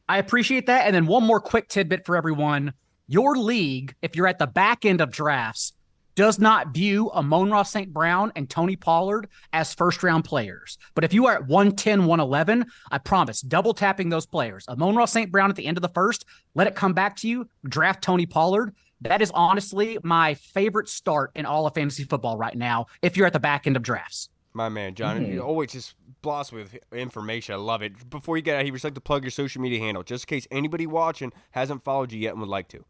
I appreciate that. And then one more quick tidbit for everyone. Your league, if you're at the back end of drafts, does not view Amon-Ra St. Brown and Tony Pollard as first-round players. But if you are at 110, 111, I promise, double tapping those players. Amon-Ra St. Brown at the end of the first, let it come back to you, draft Tony Pollard. That is honestly my favorite start in all of fantasy football right now, if you're at the back end of drafts. My man, John, you always just blast with information. I love it. Before you get out of here, just like to plug your social media handle, just in case anybody watching hasn't followed you yet and would like to.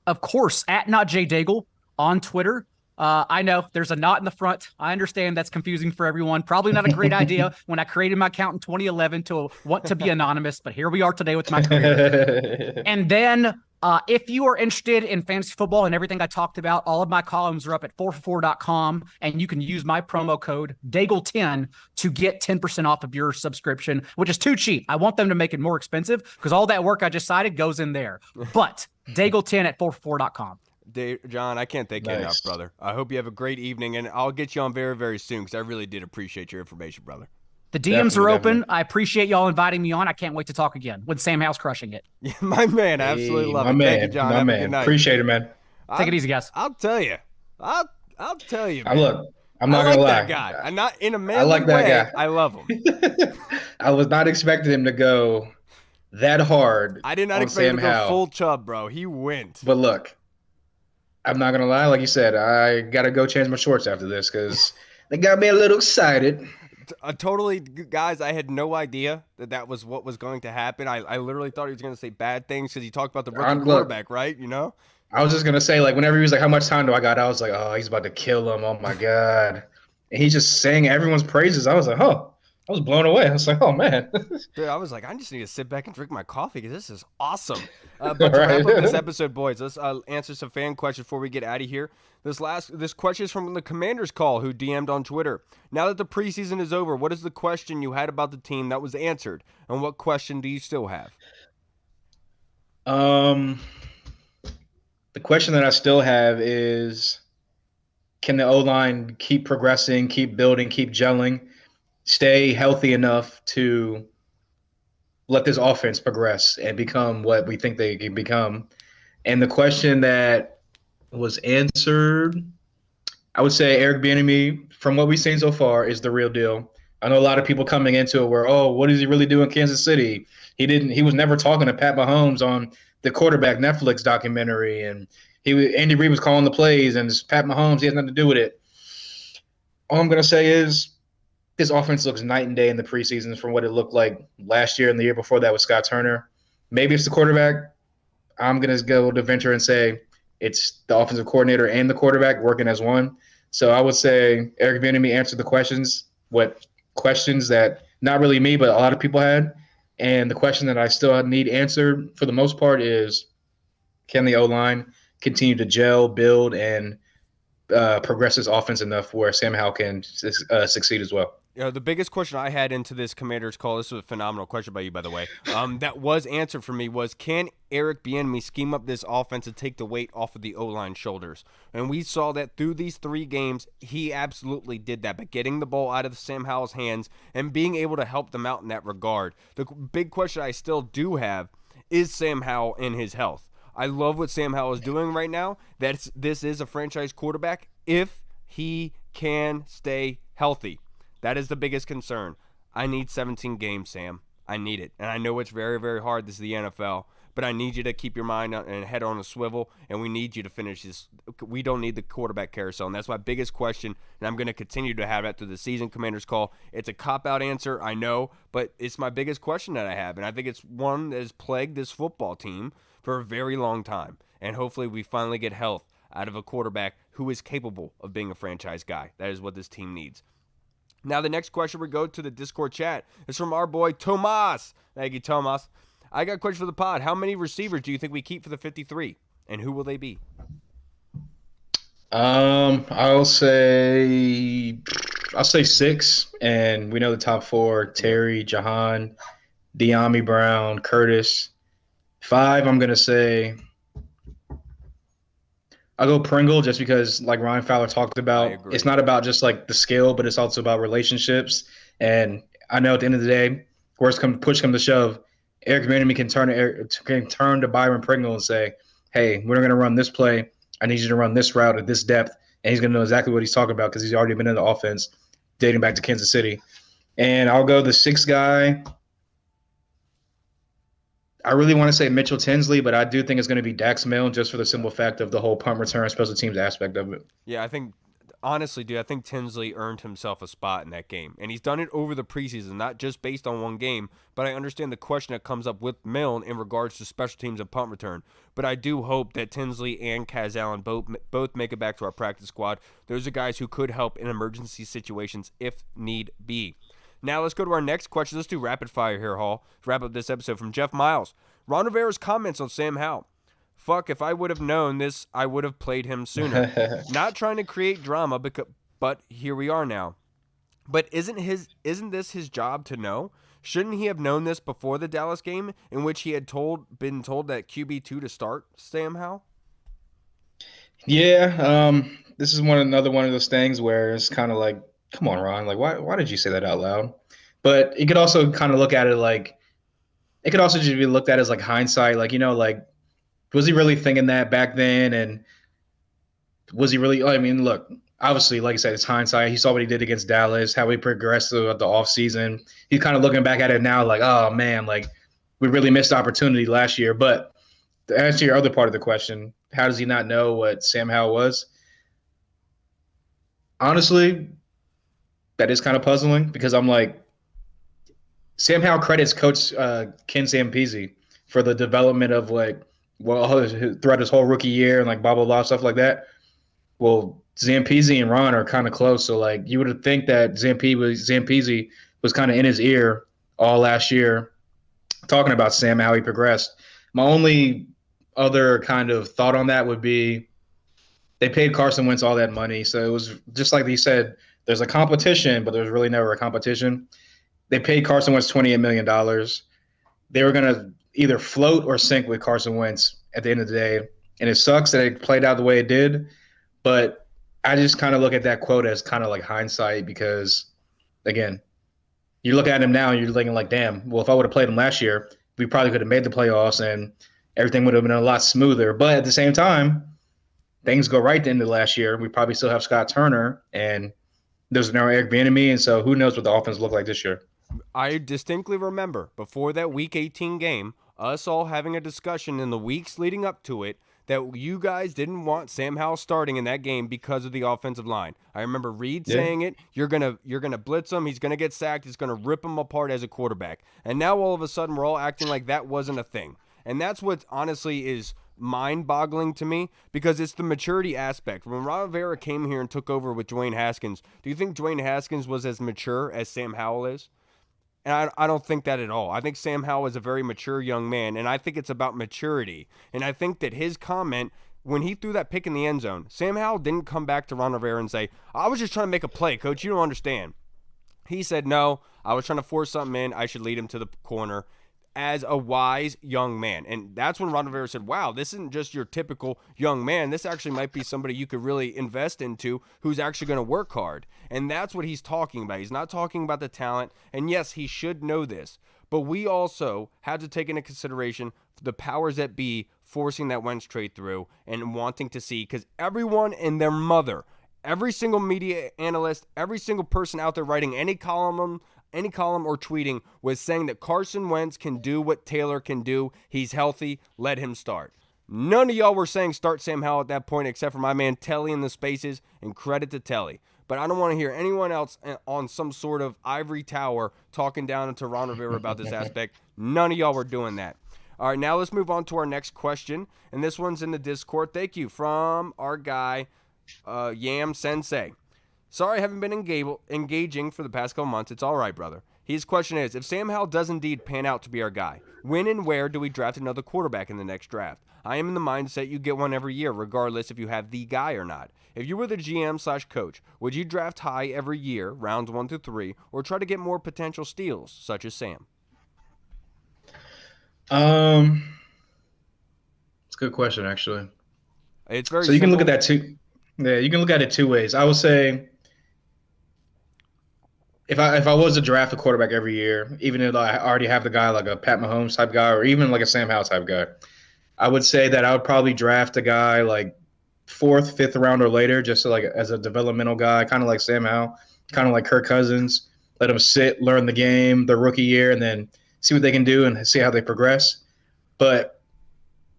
Of course, at Not J Daigle on Twitter. I know there's a not in the front. I understand that's confusing for everyone. Probably not a great idea when I created my account in 2011 to want to be anonymous, but here we are today with my career. And then if you are interested in fantasy football and everything I talked about, all of my columns are up at 4for4.com, and you can use my promo code Daigle10 to get 10% off of your subscription, which is too cheap. I want them to make it more expensive because all that work I just cited goes in there. But Daigle10 at 4for4.com. John, I can't thank you enough, brother. I hope you have a great evening, and I'll get you on very, very soon, because I really did appreciate your information, brother. The DMs Definitely, are open. definitely. I appreciate y'all inviting me on. I can't wait to talk again when Sam Howell's crushing it. Yeah, my man, I absolutely Hey, love my it. Thank you, man, John. my Have a good man. night. Appreciate it, man. Take it I, easy, guys. I'll tell you. I'll tell you, I man. look, I'm I not gonna like that lie. guy. I'm not in a I manly like that way. guy. I love him. I was not expecting him to go that hard I did not on expect him Sam to go Howell. full chub, bro. He went. But look, I'm not gonna lie. Like you said, I gotta go change my shorts after this because they got me a little excited. Totally, guys. I had no idea that was what was going to happen. I literally thought he was going to say bad things because he talked about the rookie Look, quarterback, right? You know. I was just gonna say, like, whenever he was like, "How much time do I got?" I was like, "Oh, he's about to kill him! Oh my god!" And he just sang everyone's praises. I was like, "Oh," I was blown away. I was like, "Oh man!" Dude, I was like, I just need to sit back and drink my coffee because this is awesome. But to Right. wrap up this episode, boys, let's answer some fan questions before we get out of here. This question is from the Commanders call who DM'd on Twitter. Now that the preseason is over, what is the question you had about the team that was answered, and what question do you still have? Um, the question that I still have is, can the O line keep progressing, keep building, keep gelling, stay healthy enough to let this offense progress and become what we think they can become? And the question that was answered, I would say Eric Bieniemy, from what we've seen so far, is the real deal. I know a lot of people coming into it where, oh, what does he really do in Kansas City? He was never talking to Pat Mahomes on the quarterback Netflix documentary, and Andy Reid was calling the plays, and it's Pat Mahomes, he has nothing to do with it. All I'm gonna say is this offense looks night and day in the preseason from what it looked like last year and the year before that with Scott Turner. Maybe it's the quarterback. I'm gonna go to venture and say it's the offensive coordinator and the quarterback working as one. So I would say Eric Bieniemy answered the questions that not really me, but a lot of people had. And the question that I still need answered for the most part is, can the O-line continue to gel, build, and progress this offense enough where Sam Howell can succeed as well? The biggest question I had into this Commander's call, this was a phenomenal question by you, by the way, that was answered for me was, can Eric Bieniemy scheme up this offense to take the weight off of the O-line shoulders? And we saw that through these 3 games, he absolutely did that, but getting the ball out of Sam Howell's hands and being able to help them out in that regard. The big question I still do have is Sam Howell in his health. I love what Sam Howell is doing right now. This is a franchise quarterback if he can stay healthy. That is the biggest concern. I need 17 games, Sam. I need it. And I know it's very, very hard. This is the NFL. But I need you to keep your mind and head on a swivel, and we need you to finish this. We don't need the quarterback carousel, and that's my biggest question, and I'm going to continue to have that through the season. Commander's call. It's a cop-out answer, I know, but it's my biggest question that I have, and I think it's one that has plagued this football team for a very long time, and hopefully we finally get health out of a quarterback who is capable of being a franchise guy. That is what this team needs. Now, the next question we go to the Discord chat is from our boy Tomas. Thank you, Tomas. I got a question for the pod. How many receivers do you think we keep for the 53, and who will they be? I'll say 6, and we know the top 4: Terry, Jahan, De'Ami Brown, Curtis. 5, I'm gonna say I'll go Pringle just because, like Ryan Fowler talked about, it's not about just like the skill, but it's also about relationships. And I know at the end of the day, push come to shove, Eric Bieniemy can turn to Byron Pringle and say, "Hey, we're going to run this play. I need you to run this route at this depth," and he's going to know exactly what he's talking about because he's already been in the offense dating back to Kansas City. And I'll go the 6th guy. I really want to say Mitchell Tinsley, but I do think it's going to be Dax Milne just for the simple fact of the whole punt return special teams aspect of it. Yeah, I think, honestly, dude, I think Tinsley earned himself a spot in that game. And he's done it over the preseason, not just based on one game, but I understand the question that comes up with Milne in regards to special teams and punt return. But I do hope that Tinsley and Kaz Allen both make it back to our practice squad. Those are guys who could help in emergency situations if need be. Now let's go to our next question. Let's do rapid fire here, Hall. Let's wrap up this episode from Jeff Miles. Ron Rivera's comments on Sam Howell. Fuck, if I would have known this, I would have played him sooner. Not trying to create drama, but here we are now. But isn't this his job to know? Shouldn't he have known this before the Dallas game, in which he had been told that QB2 to start Sam Howell? Yeah, this is another one of those things where it's kind of like, come on, Ron, like why did you say that out loud? But you could also kind of look at it like it could also just be looked at as like hindsight, like like was he really thinking that back then, and was he really? I mean, look, obviously, like I said, it's hindsight. He saw what he did against Dallas, how he progressed throughout the offseason. He's kind of looking back at it now, like, oh man, like we really missed opportunity last year. But to answer your other part of the question, how does he not know what Sam Howell was? Honestly, that is kind of puzzling because I'm like, Sam Howell credits Coach Ken Zampese for the development of throughout his whole rookie year and like blah blah blah stuff like that. Well, Zampese and Ron are kind of close, so like you would think that Zampese was kind of in his ear all last year, talking about Sam, how he progressed. My only other kind of thought on that would be they paid Carson Wentz all that money, so it was just like he said. There's a competition, but there's really never a competition. They paid Carson Wentz $28 million. They were going to either float or sink with Carson Wentz at the end of the day, and it sucks that it played out the way it did. But I just kind of look at that quote as kind of like hindsight because, again, you look at him now and you're thinking like, damn, well, if I would have played him last year, we probably could have made the playoffs and everything would have been a lot smoother. But at the same time, things go right at the end of last year. We probably still have Scott Turner and there's no Eric Bieniemy, and so who knows what the offense look like this year. I distinctly remember before that Week 18 game, us all having a discussion in the weeks leading up to it that you guys didn't want Sam Howell starting in that game because of the offensive line. I remember Reed saying it. You're gonna blitz him. He's gonna get sacked. He's gonna rip him apart as a quarterback. And now all of a sudden we're all acting like that wasn't a thing. And that's what honestly is mind-boggling to me because it's the maturity aspect. When Ron Rivera came here and took over with Dwayne Haskins, do you think Dwayne Haskins was as mature as Sam Howell is? And I don't think that at all. I think Sam Howell is a very mature young man, and I think it's about maturity. And I think that his comment, when he threw that pick in the end zone, Sam Howell didn't come back to Ron Rivera and say, I was just trying to make a play, coach. You don't understand. He said, no, I was trying to force something in. I should lead him to the corner as a wise young man. And that's when Ron Rivera said, wow, this isn't just your typical young man. This actually might be somebody you could really invest into who's actually going to work hard. And that's what he's talking about. He's not talking about the talent. And yes, he should know this. But we also had to take into consideration the powers that be forcing that Wentz trade through and wanting to see, because everyone and their mother, every single media analyst, every single person out there writing any column or tweeting was saying that Carson Wentz can do what Taylor can do. He's healthy. Let him start. None of y'all were saying start Sam Howell at that point except for my man Telly in the spaces, and credit to Telly. But I don't want to hear anyone else on some sort of ivory tower talking down to Ron Rivera about this aspect. None of y'all were doing that. All right, now let's move on to our next question, and this one's in the Discord. Thank you from our guy, Yam Sensei. Sorry I haven't been engaging for the past couple months. It's all right, brother. His question is, if Sam Howell does indeed pan out to be our guy, when and where do we draft another quarterback in the next draft? I am in the mindset you get one every year, regardless if you have the guy or not. If you were the GM/coach, would you draft high every year, rounds 1 through 3, or try to get more potential steals, such as Sam? It's a good question, actually. It's very so you simple. can look at that too. Yeah, you can look at it two ways. I would say if I was to draft a quarterback every year, even if I already have the guy like a Pat Mahomes type guy or even like a Sam Howell type guy, I would say that I would probably draft a guy like 4th, 5th round or later, just so like as a developmental guy, kind of like Sam Howell, kind of like Kirk Cousins. Let them sit, learn the game, their rookie year, and then see what they can do and see how they progress. But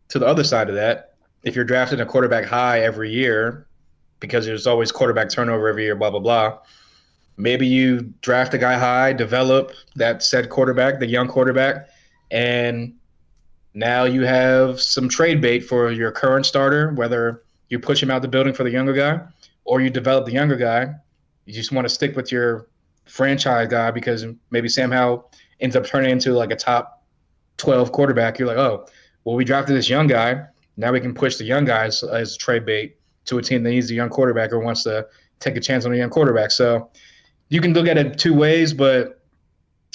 to the other side of that, if you're drafting a quarterback high every year, because there's always quarterback turnover every year, blah, blah, blah, maybe you draft a guy high, develop that said quarterback, the young quarterback, and now you have some trade bait for your current starter, whether you push him out the building for the younger guy or you develop the younger guy. You just want to stick with your franchise guy because maybe Sam Howell ends up turning into like a top 12 quarterback. You're like, oh, well, we drafted this young guy. Now we can push the young guys as trade bait to a team that needs a young quarterback or wants to take a chance on a young quarterback. So you can look at it two ways, but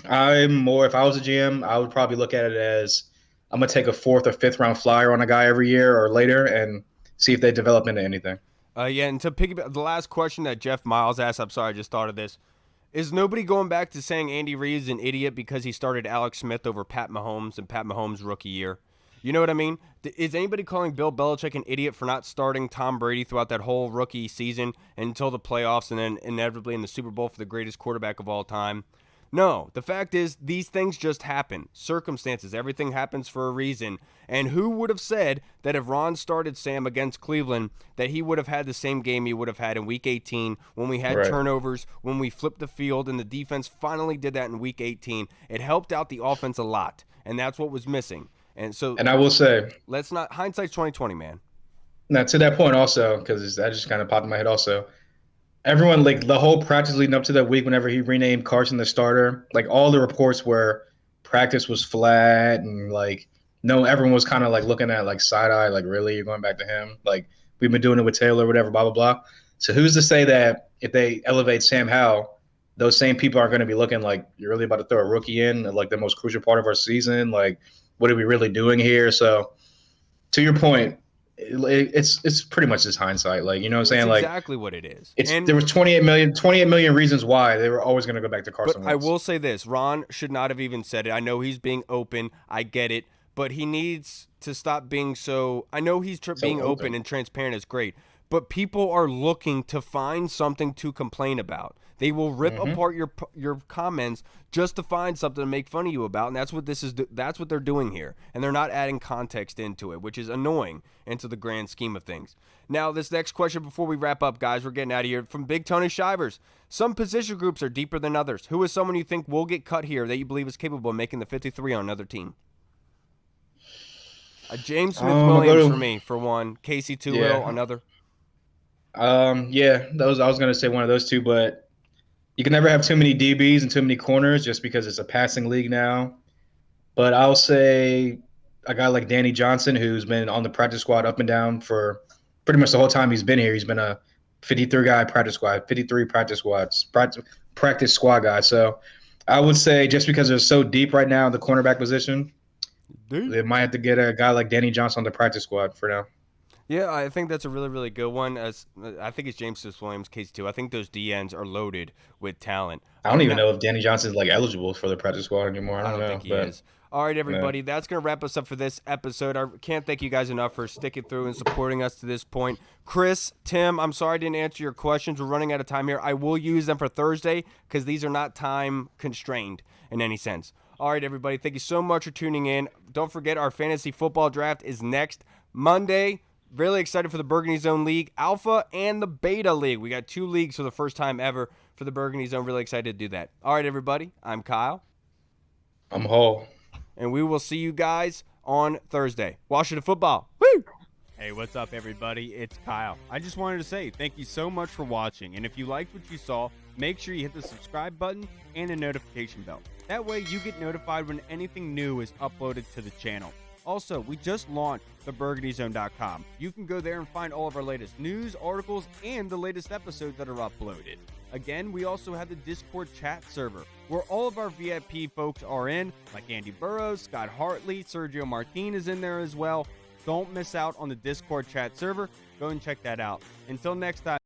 if I was a GM, I would probably look at it as I'm going to take a 4th or 5th round flyer on a guy every year or later and see if they develop into anything. Yeah, and to piggyback the last question that Jeff Miles asked, I'm sorry, I just thought of this. Is nobody going back to saying Andy Reid is an idiot because he started Alex Smith over Pat Mahomes in Pat Mahomes' rookie year? You know what I mean? Is anybody calling Bill Belichick an idiot for not starting Tom Brady throughout that whole rookie season until the playoffs and then inevitably in the Super Bowl for the greatest quarterback of all time? No, the fact is these things just happen. Circumstances, everything happens for a reason. And who would have said that if Ron started Sam against Cleveland, that he would have had the same game he would have had in Week 18 when we had turnovers, when we flipped the field, and the defense finally did that in Week 18. It helped out the offense a lot, and that's what was missing. And I will say, let's not hindsight's 2020, man. Now to that point also, because that just kind of popped in my head also. Everyone, like the whole practice leading up to that week, whenever he renamed Carson the starter, like all the reports where practice was flat and like everyone was kind of like looking at like side eye, like really you're going back to him? Like we've been doing it with Taylor, whatever, blah blah blah. So who's to say that if they elevate Sam Howell, those same people aren't going to be looking like you're really about to throw a rookie in at like the most crucial part of our season? Like what are we really doing here? So to your point, it's pretty much just hindsight. Like, you know what I'm saying? Like exactly what it is. There was 28 million reasons why they were always going to go back to Carson Wentz. I will say this. Ron should not have even said it. I know he's being open. I get it. But he needs to stop being so – I know he's being open and transparent is great. But people are looking to find something to complain about. They will rip apart your comments just to find something to make fun of you about, and that's what that's what they're doing here. And they're not adding context into it, which is annoying into the grand scheme of things. Now, this next question before we wrap up, guys, we're getting out of here. From Big Tony Shivers, some position groups are deeper than others. Who is someone you think will get cut here that you believe is capable of making the 53 on another team? James Smith-Williams for me, for one. Casey Toohill, another. I was going to say one of those two, but you can never have too many DBs and too many corners just because it's a passing league now. But I'll say a guy like Danny Johnson, who's been on the practice squad up and down for pretty much the whole time he's been here. He's been a 53-guy practice squad, 53 practice squad guy. So I would say just because they're so deep right now in the cornerback position, they might have to get a guy like Danny Johnson on the practice squad for now. Yeah, I think that's a really, really good one. I think it's James Smith-Williams' case too. I think those DNs are loaded with talent. I don't even know if Danny Johnson's like eligible for the practice squad anymore. I don't know, think he is. All right, everybody, that's going to wrap us up for this episode. I can't thank you guys enough for sticking through and supporting us to this point. Chris, Tim, I'm sorry I didn't answer your questions. We're running out of time here. I will use them for Thursday because these are not time constrained in any sense. All right, everybody, thank you so much for tuning in. Don't forget our fantasy football draft is next Monday. Really excited for the Burgundy Zone League, Alpha and the Beta League. We got 2 leagues for the first time ever for the Burgundy Zone. Really excited to do that. All right, everybody. I'm Kyle. I'm Hull. And we will see you guys on Thursday. Washington football. Woo! Hey, what's up, everybody? It's Kyle. I just wanted to say thank you so much for watching. And if you liked what you saw, make sure you hit the subscribe button and the notification bell. That way you get notified when anything new is uploaded to the channel. Also, we just launched theburgundyzone.com. You can go there and find all of our latest news, articles, and the latest episodes that are uploaded. Again, we also have the Discord chat server, where all of our VIP folks are in, like Andy Burrows, Scott Hartley, Sergio Martin is in there as well. Don't miss out on the Discord chat server. Go and check that out. Until next time.